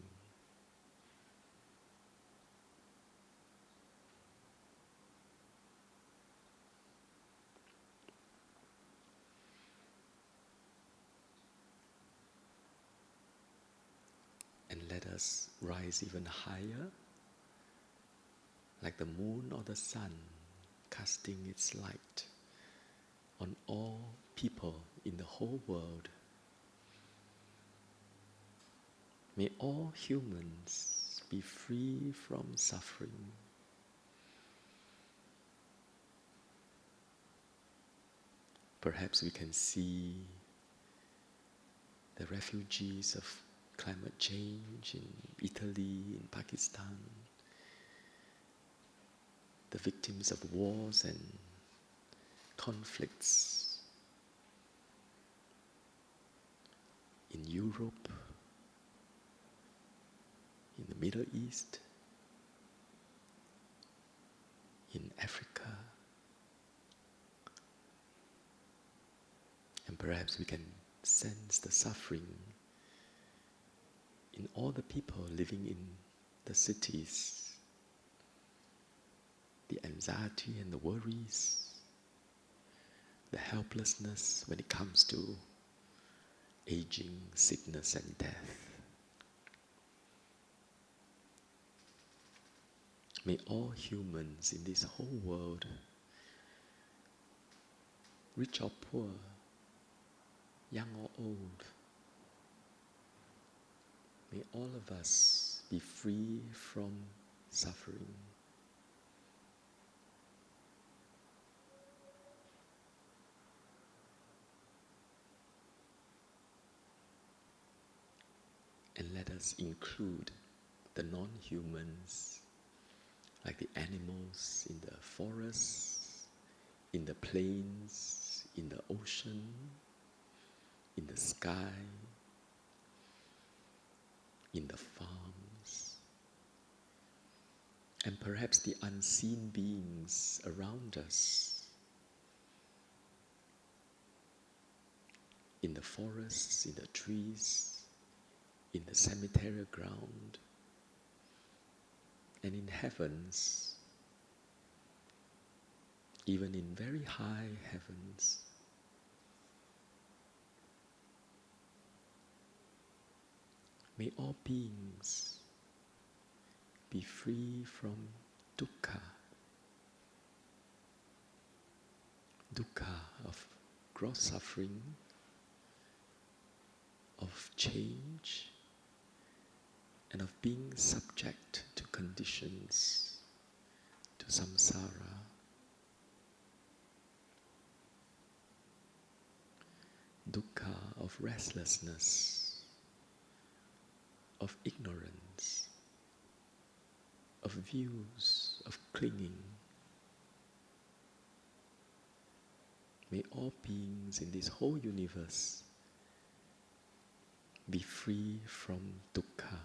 And let us rise even higher, like the moon or the sun, casting its light on all people in the whole world. May all humans be free from suffering. Perhaps we can see the refugees of climate change in Italy, in Pakistan, the victims of wars and conflicts in Europe, in the Middle East, in Africa. And perhaps we can sense the suffering in all the people living in the cities, the anxiety and the worries, the helplessness when it comes to aging, sickness and death. May all humans in this whole world, rich or poor, young or old, may all of us be free from suffering. And let us include the non-humans, like the animals in the forests, in the plains, in the ocean, in the sky, in the farms, and perhaps the unseen beings around us, in the forests, in the trees, in the cemetery ground, and in heavens, even in very high heavens. May all beings be free from dukkha, dukkha of gross suffering, of change, and of being subject to conditions, to samsara. Dukkha of restlessness, of ignorance, of views, of clinging. May all beings in this whole universe be free from dukkha.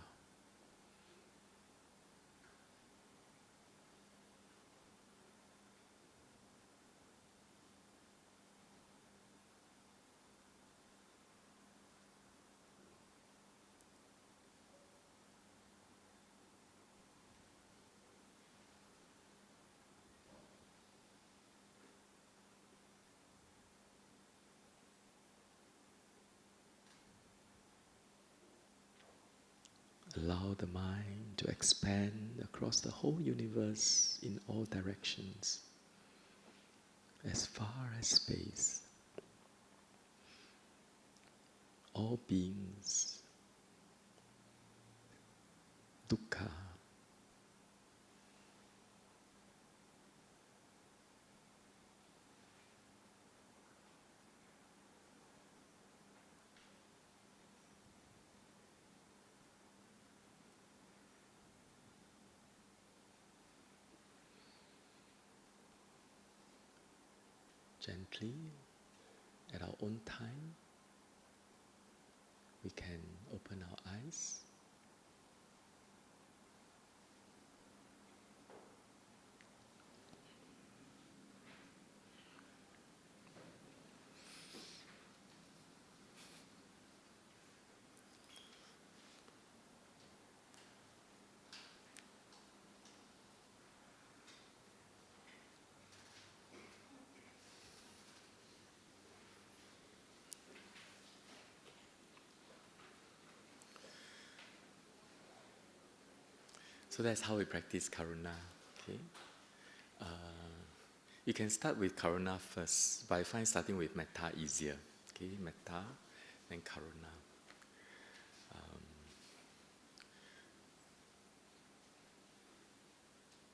Allow the mind to expand across the whole universe in all directions, as far as space. All beings, dukkha. Gently, at our own time, we can open our eyes. So that's how we practice Karuna. Okay? You can start with Karuna first, but I find starting with Metta easier. Okay, Metta, then Karuna.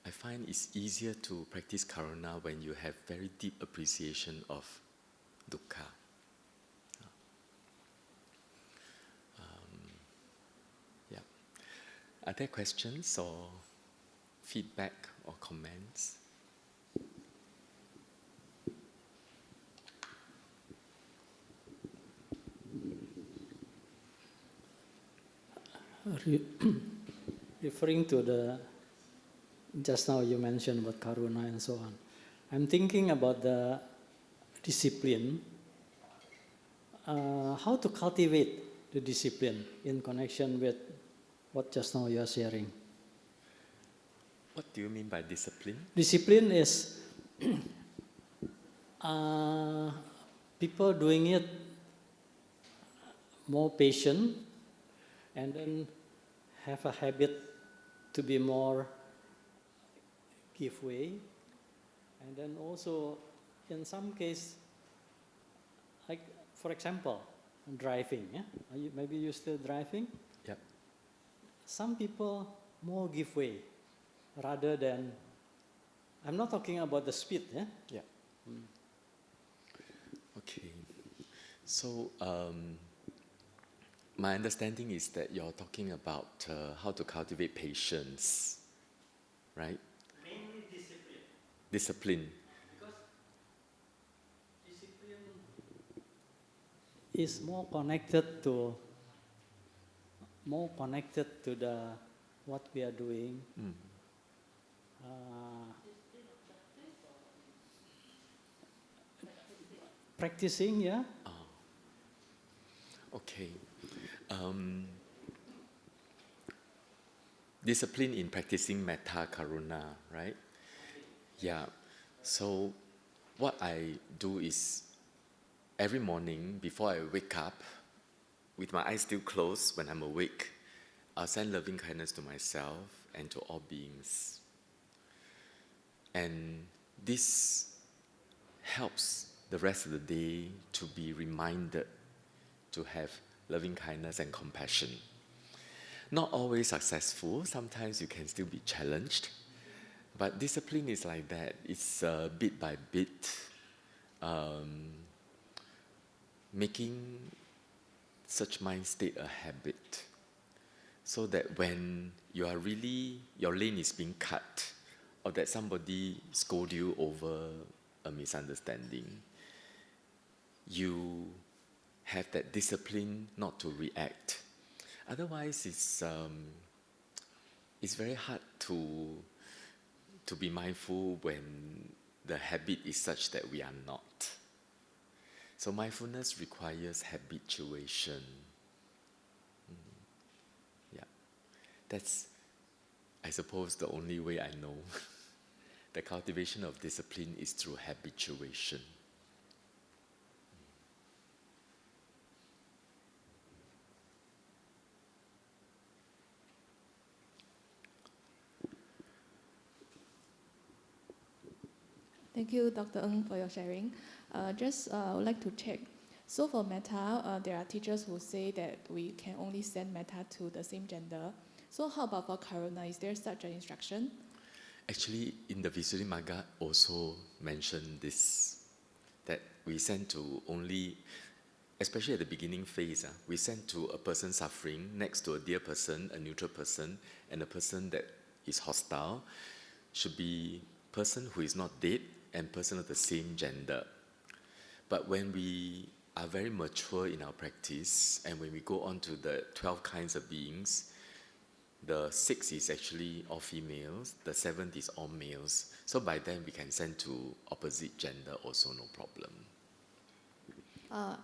I find it's easier to practice Karuna when you have very deep appreciation of dukkha. Are there questions or feedback or comments? Referring to the, just now you mentioned about Karuna and so on. I'm thinking about the discipline, how to cultivate the discipline in connection with what just now you are sharing. What do you mean by discipline? Discipline is people doing it more patient and then have a habit to be more give way. And then also, in some case, like for example, driving. Yeah? Maybe you're still driving? Yeah. Some people more give way rather than, I'm not talking about the speed. Yeah. Yeah. Okay. So my understanding is that you're talking about how to cultivate patience, right? Mainly discipline. Discipline. Because discipline is more connected to the what we are doing. Practicing, yeah. Okay. Discipline in practicing metta karuna, right? Yeah. So what I do is every morning before I wake up, with my eyes still closed when I'm awake, I'll send loving kindness to myself and to all beings. And this helps the rest of the day to be reminded to have loving kindness and compassion. Not always successful, sometimes you can still be challenged, but discipline is like that. It's bit by bit, making such mind state a habit, so that when you are really, your lane is being cut, or that somebody scold you over a misunderstanding, you have that discipline not to react. Otherwise, it's very hard to be mindful when the habit is such that we are not. So mindfulness requires habituation. Yeah, that's, I suppose, the only way I know. The cultivation of discipline is through habituation. Thank you, Dr. Ng, for your sharing. I would like to check. So for metta, there are teachers who say that we can only send metta to the same gender. So how about for karuna? Is there such an instruction? Actually, in the Visuddhimagga also mentioned this, that we send to only, especially at the beginning phase, we send to a person suffering next to a dear person, a neutral person, and a person that is hostile. Should be person who is not dead and person of the same gender. But when we are very mature in our practice, and when we go on to the 12 kinds of beings, the 6th is actually all females, the 7th is all males. So by then we can send to opposite gender also, no problem.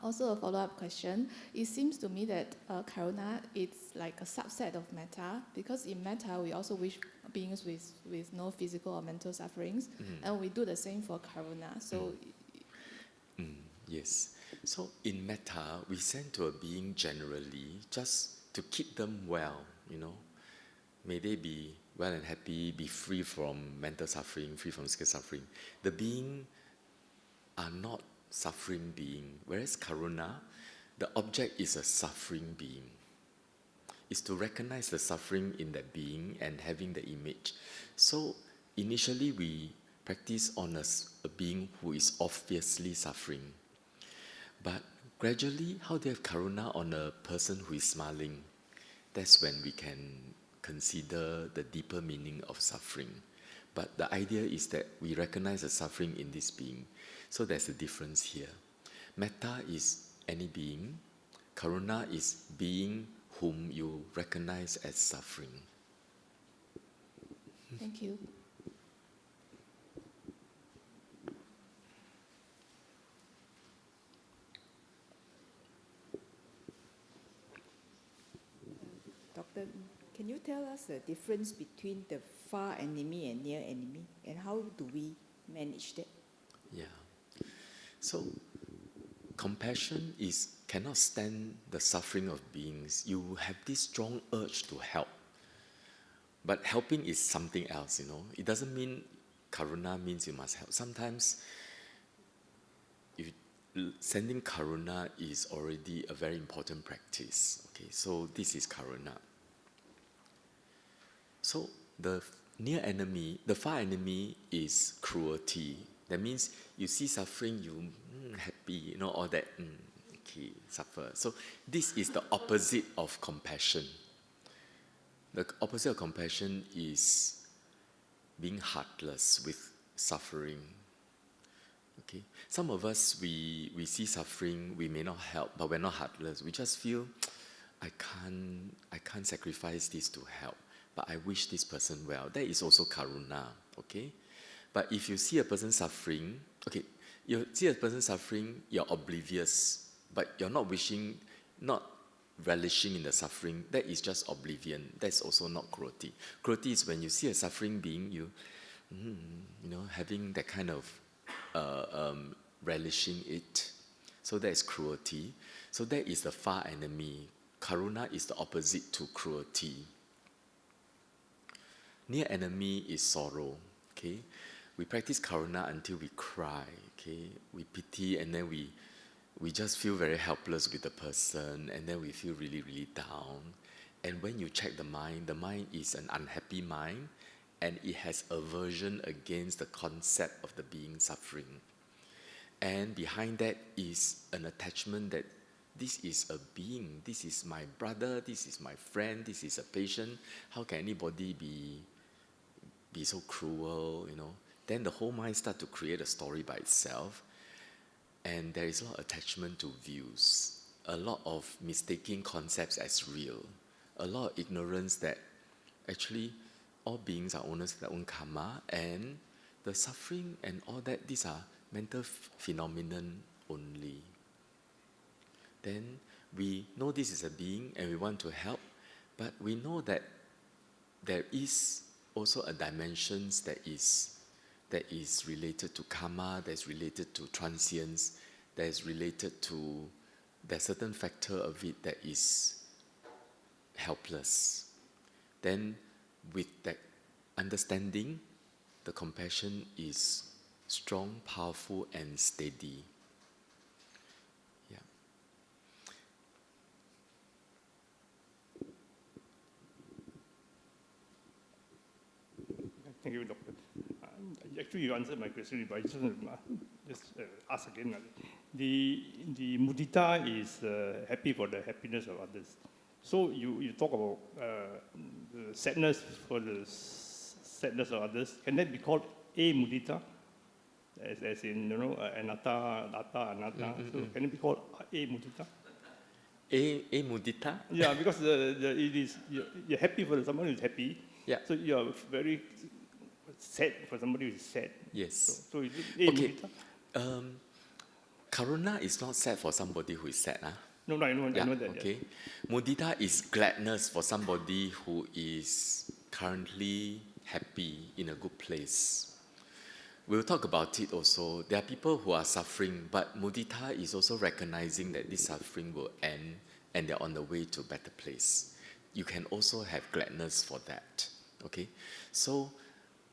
Also a follow-up question. It seems to me that karuna is like a subset of metta, because in metta we also wish beings with no physical or mental sufferings, and we do the same for karuna. So, yes. So in metta, we send to a being generally just to keep them well, you know. May they be well and happy, be free from mental suffering, free from physical suffering. The being are not suffering being, whereas karuna, the object is a suffering being. It's to recognize the suffering in that being and having the image. So initially we practice on a being who is obviously suffering. But gradually, how do you have karuna on a person who is smiling? That's when we can consider the deeper meaning of suffering. But the idea is that we recognize the suffering in this being. So there's a difference here. Metta is any being. Karuna is being whom you recognize as suffering. thank you. Doctor, can you tell us the difference between the far enemy and near enemy, and how do we manage that? Yeah. So, compassion cannot stand the suffering of beings. You have this strong urge to help. But helping is something else, you know. It doesn't mean Karuna means you must help. Sometimes sending Karuna is already a very important practice. Okay, so this is Karuna. So the near enemy, the far enemy is cruelty. That means you see suffering, you happy, all that, okay, suffer. So this is the opposite of compassion. The opposite of compassion is being heartless with suffering. Okay, some of us, we see suffering, we may not help, but we're not heartless. We just feel, I can't sacrifice this to help, but I wish this person well. That is also Karuna, okay? But if you see a person suffering, okay, you see a person suffering, you're oblivious, but you're not relishing in the suffering. That is just oblivion. That's also not cruelty. Cruelty is when you see a suffering being, having that kind of relishing it. So that is cruelty. So that is the far enemy. Karuna is the opposite to cruelty. Near enemy is sorrow. Okay, we practice Karuna until we cry. Okay, we pity, and then we just feel very helpless with the person, and then we feel really, really down. And when you check the mind is an unhappy mind, and it has aversion against the concept of the being suffering. And behind that is an attachment that this is a being, this is my brother, this is my friend, this is a patient. How can anybody be so cruel, Then the whole mind starts to create a story by itself. And there is a lot of attachment to views, a lot of mistaking concepts as real, a lot of ignorance that actually all beings are owners of their own karma, and the suffering and all that, these are mental phenomenon only. Then we know this is a being and we want to help, but we know that there is also a dimension that is related to karma, that is related to transience, that is related to the certain factor of it that is helpless. Then with that understanding, the compassion is strong, powerful, and steady. Yeah. Thank you, Doctor. Actually, you answered my question, but I just ask again. The mudita is happy for the happiness of others. So you talk about the sadness for the sadness of others. Can that be called a mudita? As in, anatta, datta, anatta. So can it be called a mudita? A mudita? Yeah, because it is you're happy for someone who's happy. Yeah. So you're very sad for somebody who is sad. Yes. So is it a mudita? Karuna is not sad for somebody who is sad. No, I know that. Okay. Yeah. Mudita is gladness for somebody who is currently happy in a good place. We'll talk about it also. There are people who are suffering, but mudita is also recognizing that this suffering will end and they're on the way to a better place. You can also have gladness for that. Okay? So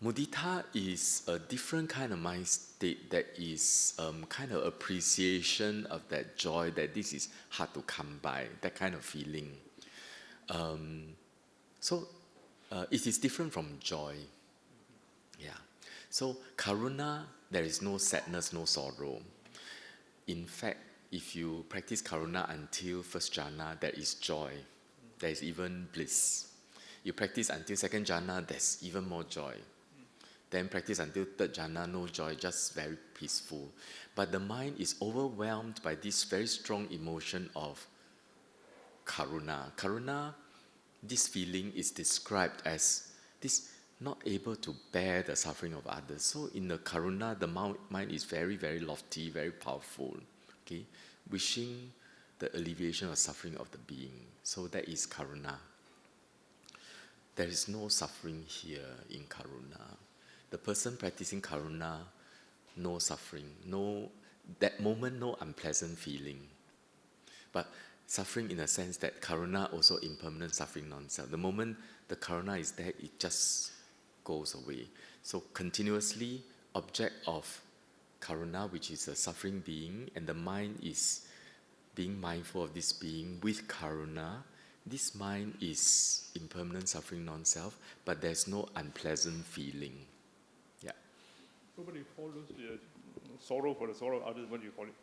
mudita is a different kind of mind state that is kind of appreciation of that joy, that this is hard to come by, that kind of feeling. So it is different from joy. Yeah. So Karuna, there is no sadness, no sorrow. In fact, if you practice Karuna until first jhana, there is joy. There is even bliss. You practice until second jhana, there's even more joy. Then practice until third jhana, no joy, just very peaceful. But the mind is overwhelmed by this very strong emotion of Karuna. Karuna, this feeling is described as this not able to bear the suffering of others. So in the Karuna, the mind is very, very lofty, very powerful. Okay, wishing the alleviation of suffering of the being. So that is Karuna. There is no suffering here in Karuna. The person practicing Karuna, no suffering, that moment, no unpleasant feeling. But suffering in a sense that Karuna also impermanent suffering non-self. The moment the Karuna is there, it just goes away. So continuously, object of Karuna, which is a suffering being, and the mind is being mindful of this being with Karuna. This mind is impermanent, suffering, non-self, but there's no unpleasant feeling. Yeah. Nobody follows sorrow for the sorrow of others. What do you call it?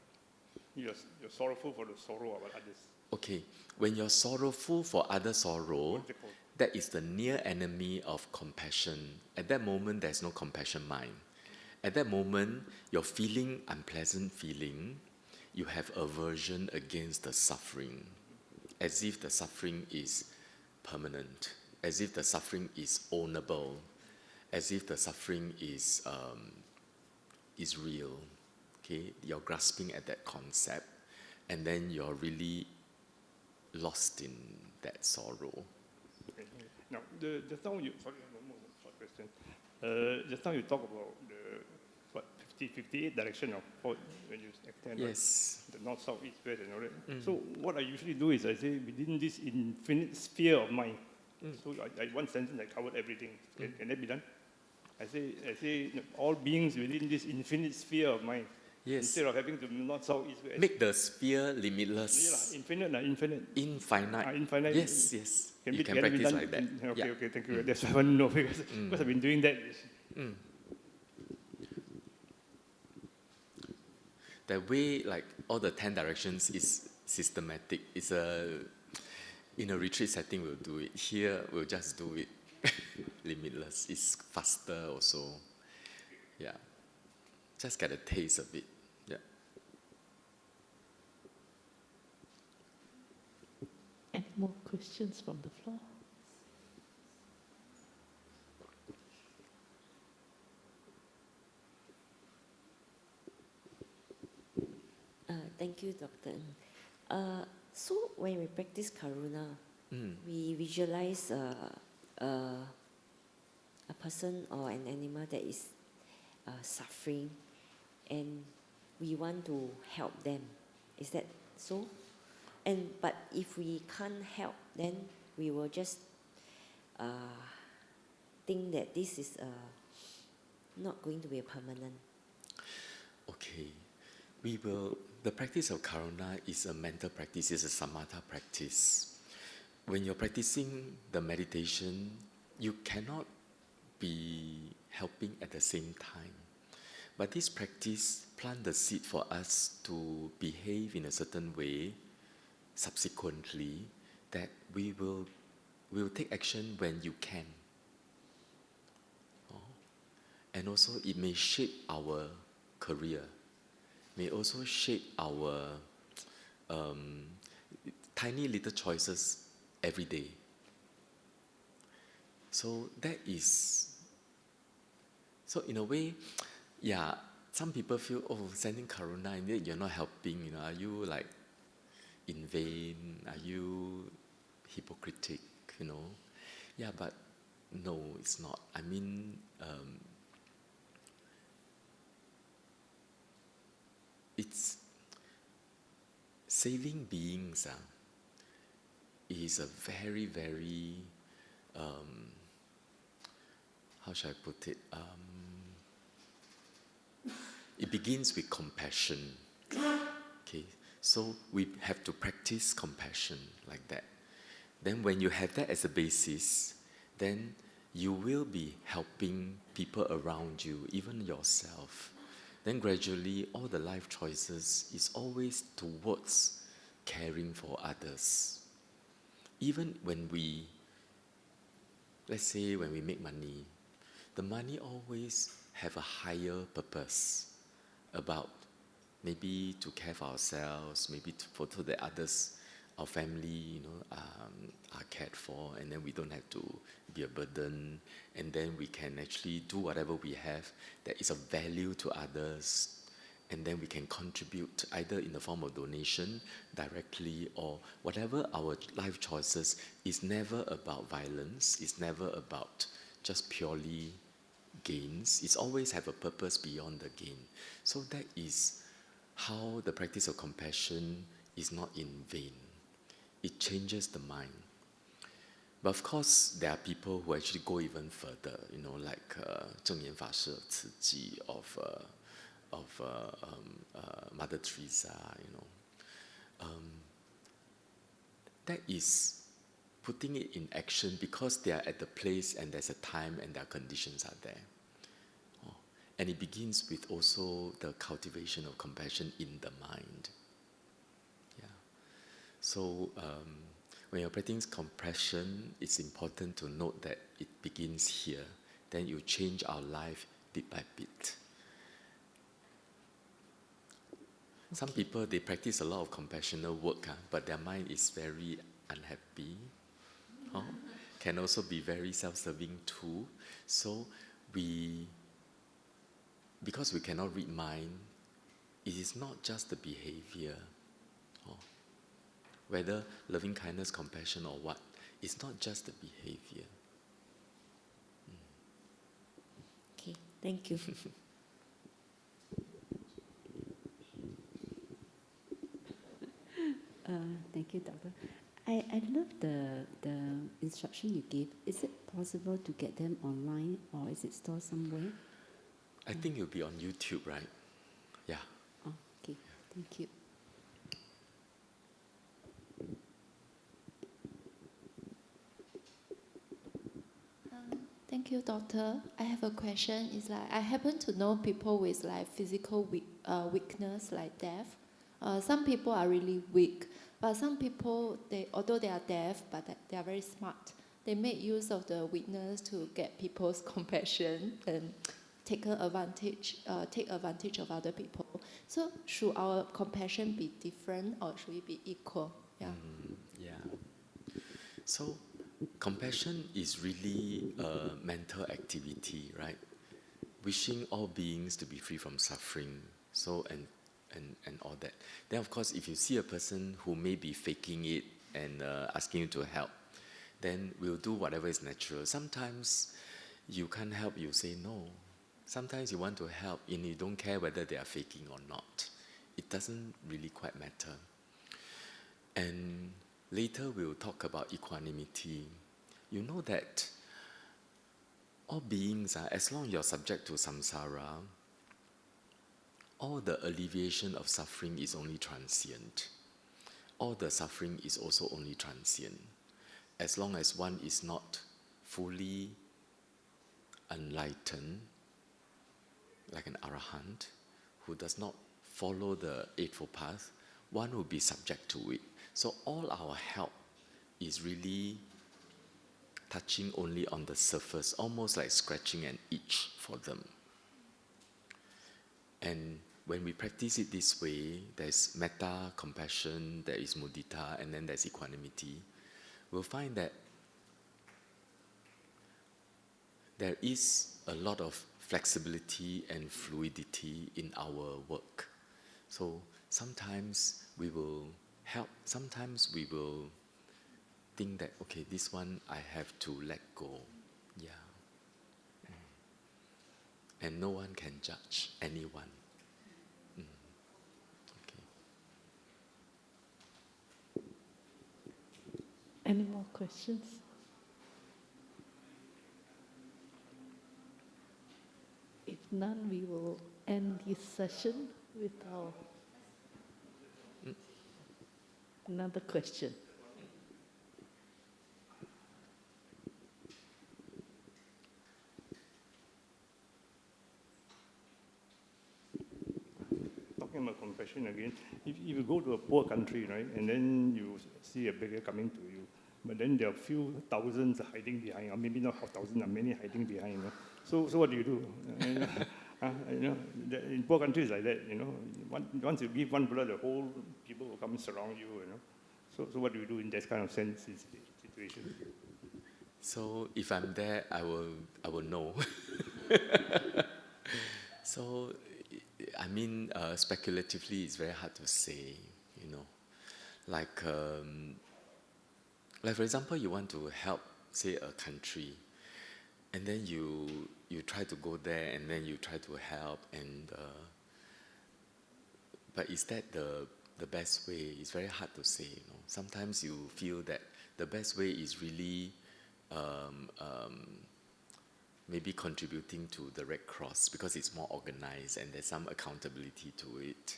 You're sorrowful for the sorrow of others. Okay, when you're sorrowful for other sorrow, that is the near enemy of compassion. At that moment, there's no compassion mind. At that moment, you're feeling unpleasant feeling, you have aversion against the suffering, as if the suffering is permanent, as if the suffering is ownable, as if the suffering is real. Okay, you're grasping at that concept, and then you're really lost in that sorrow. Okay. Now, just now you, sorry, one more short question. Just now you talk about the 58 direction of thought when you extend, Yes. right? The north, south, east, west, and all that. So what I usually do is I say within this infinite sphere of mind. So I one sentence I covered everything. Can that be done? I say all beings within this infinite sphere of mind. Yes. Instead of having to north, south, east, west. Make the sphere limitless. Yeah, infinite. Infinite. Infinite. Yes, yes. Can You be, can can practice be done? like that. Okay, Yeah. okay, thank you. That's why I want to know because I've been doing that. The way, like all the 10 directions is systematic. It's in a retreat setting, we'll do it. Here, we'll just do it limitless. It's faster also. Yeah. Just get a taste of it. Yeah. Any more questions from the floor? Thank you, Dr. Ng. So when we practice Karuna, we visualize a person or an animal that is suffering, and we want to help them. Is that so? But if we can't help, then we will just think that this is not going to be a permanent. Okay. The practice of Karuna is a mental practice, it's a samatha practice. When you're practicing the meditation, you cannot be helping at the same time. But this practice plant the seed for us to behave in a certain way subsequently, that we will take action when you can. And also it may shape our career, may also shape our tiny little choices every day. So that is, so in a way, yeah, some people feel, oh, sending Karuna, and yet you're not helping, are you like in vain? Are you hypocritic, Yeah, but no, it's not. I mean, it's saving beings is a very, very, how shall I put it? It begins with compassion. Okay, so we have to practice compassion like that. Then when you have that as a basis, then you will be helping people around you, even yourself. Then gradually, all the life choices is always towards caring for others. Even when let's say when we make money, the money always have a higher purpose about maybe to care for ourselves, maybe so that others, our family, are cared for, and then we don't have to be a burden, and then we can actually do whatever we have that is of value to others, and then we can contribute either in the form of donation directly or whatever our life choices. Is never about violence, it's never about just purely gains. It's always have a purpose beyond the gain. So that is how the practice of compassion is not in vain. It changes the mind. But of course, there are people who actually go even further, you know, like Zheng Yan Fa Shi, 𝐂𝐶𝐧𝐬 of Mother Teresa, you know. That is putting it in action because they are at the place and there's a time and their conditions are there. Oh. And it begins with also the cultivation of compassion in the mind. Yeah. So when you're practicing compassion, it's important to note that it begins here. Then you change our life bit by bit. Some people, they practice a lot of compassionate work, but their mind is very unhappy. Can also be very self-serving too. So because we cannot read mind, it is not just the behavior. Whether loving kindness, compassion or what, it's not just the behavior. Okay, thank you. Thank you, Doctor. I love the instruction you gave. Is it possible to get them online or is it stored somewhere? I think it'll be on YouTube, right? Yeah. Oh, okay, thank you. Thank you, Doctor. I have a question. It's like I happen to know people with like physical weakness, like deaf. Some people are really weak, but some people, although they are deaf, but they are very smart. They make use of the weakness to get people's compassion and take advantage of other people. So should our compassion be different or should it be equal? Yeah. Yeah. So compassion is really a mental activity, right? Wishing all beings to be free from suffering. So and all that. Then of course, if you see a person who may be faking it and asking you to help, then we'll do whatever is natural. Sometimes you can't help, you say no. Sometimes you want to help and you don't care whether they are faking or not. It doesn't really quite matter. And later we'll talk about equanimity. You know that all beings are, as long as you're subject to samsara, all the alleviation of suffering is only transient. All the suffering is also only transient. As long as one is not fully enlightened, like an arahant, who does not follow the Eightfold Path, one will be subject to it. So all our help is really touching only on the surface, almost like scratching an itch for them. And when we practice it this way, there's metta, compassion, there is mudita, and then there's equanimity. We'll find that there is a lot of flexibility and fluidity in our work. So sometimes we will help, sometimes we will think that, okay, this one I have to let go. Yeah. And no one can judge anyone. Any more questions? If none, we will end this session with our another question. Talking about compassion again, if you go to a poor country, right, and then you see a beggar coming to you, but then there are a few thousands hiding behind, or maybe not thousands, many hiding behind. You know? So what do you do? In poor countries like that, once you give one blood, the whole people will come and surround you. So what do you do in that kind of situation? So if I'm there, I will know. So, I mean, speculatively, it's very hard to say, Like for example, you want to help, say, a country, and then you try to go there, and then you try to help, and but is that the best way? It's very hard to say. Sometimes you feel that the best way is really maybe contributing to the Red Cross because it's more organized and there's some accountability to it.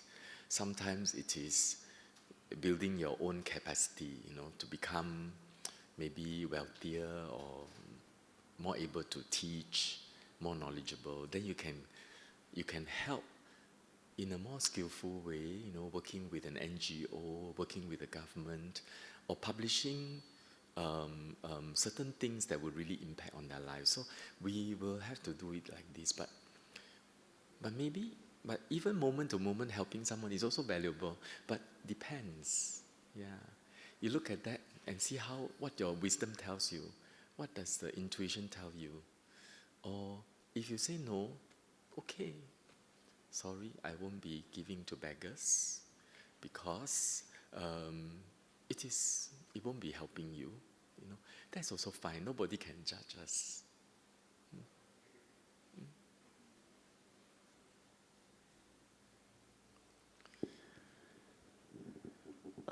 Sometimes it is building your own capacity, to become maybe wealthier or more able to teach, more knowledgeable. Then you can help in a more skillful way, working with an NGO, working with the government, or publishing certain things that will really impact on their lives. So we will have to do it like this. But even moment to moment helping someone is also valuable. But depends. Yeah, you look at that and see what your wisdom tells you. What does the intuition tell you? Or if you say no, okay, sorry, I won't be giving to beggars because it won't be helping you. That's also fine. Nobody can judge us.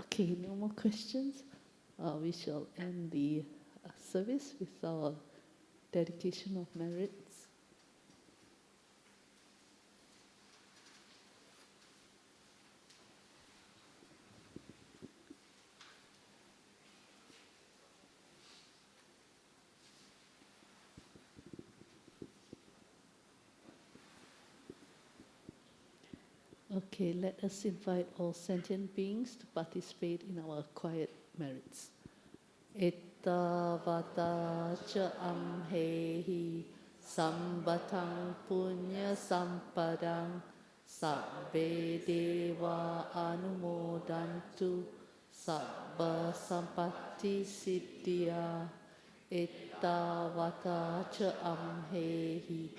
Okay, no more questions. We shall end the service with our dedication of merits. Okay, let us invite all sentient beings to participate in our quiet merits. Ettavata ca amhehi sambatang punya sampadang sabbe deva anumodantu sabba sampatti siddhya. Ettavata ca amhehi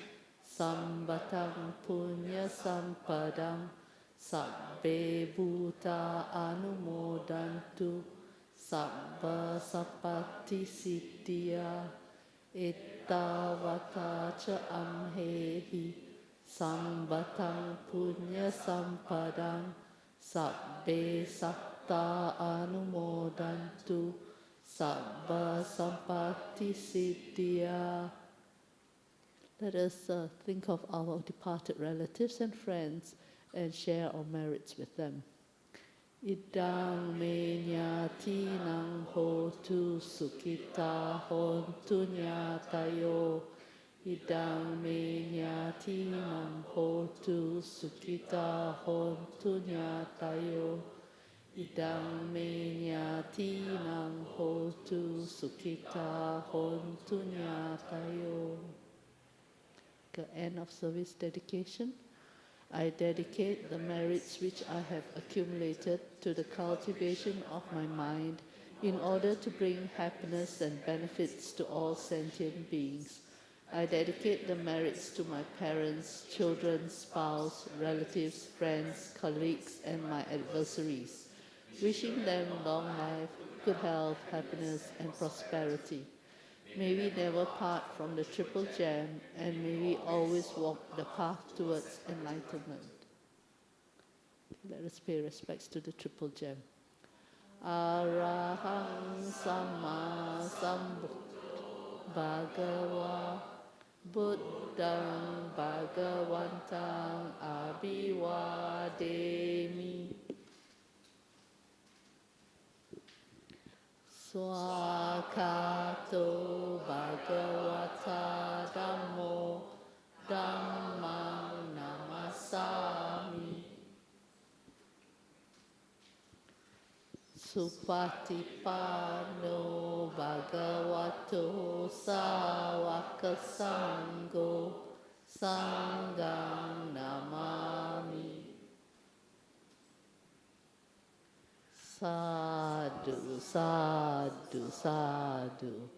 sambatang punya sampadang sabbe bhuta anumodantu sabba sampatti siddhya. Ettavata ca amhehi sambatang punya sampadang sabbe satta anumodantu sabba sampatti siddhya. Let us think of our departed relatives and friends and share our merits with them. Idang me nyatinang hotu sukhita hontu nyatayo. Idang me nyatinang hotu sukhita hontu nyatayo. Idang me nyatinang hotu sukhita hontu nyatayo. The end of service dedication. I dedicate the merits which I have accumulated to the cultivation of my mind in order to bring happiness and benefits to all sentient beings. I dedicate the merits to my parents, children, spouse, relatives, friends, colleagues, and my adversaries, wishing them long life, good health, happiness, and prosperity. May we never part from the triple gem, and may we always walk the path towards enlightenment. Let us pay respects to the triple gem. Arahang Samma Sambuddho Bhagava Buddhang Bhagavantang Abhivademi. Swakato Bhagavata Dhammo Dhammang Namasami. Supatipano Bhagavato Sāvaka Sangho Sanghang Namami. Sadhu, sadhu, sadhu.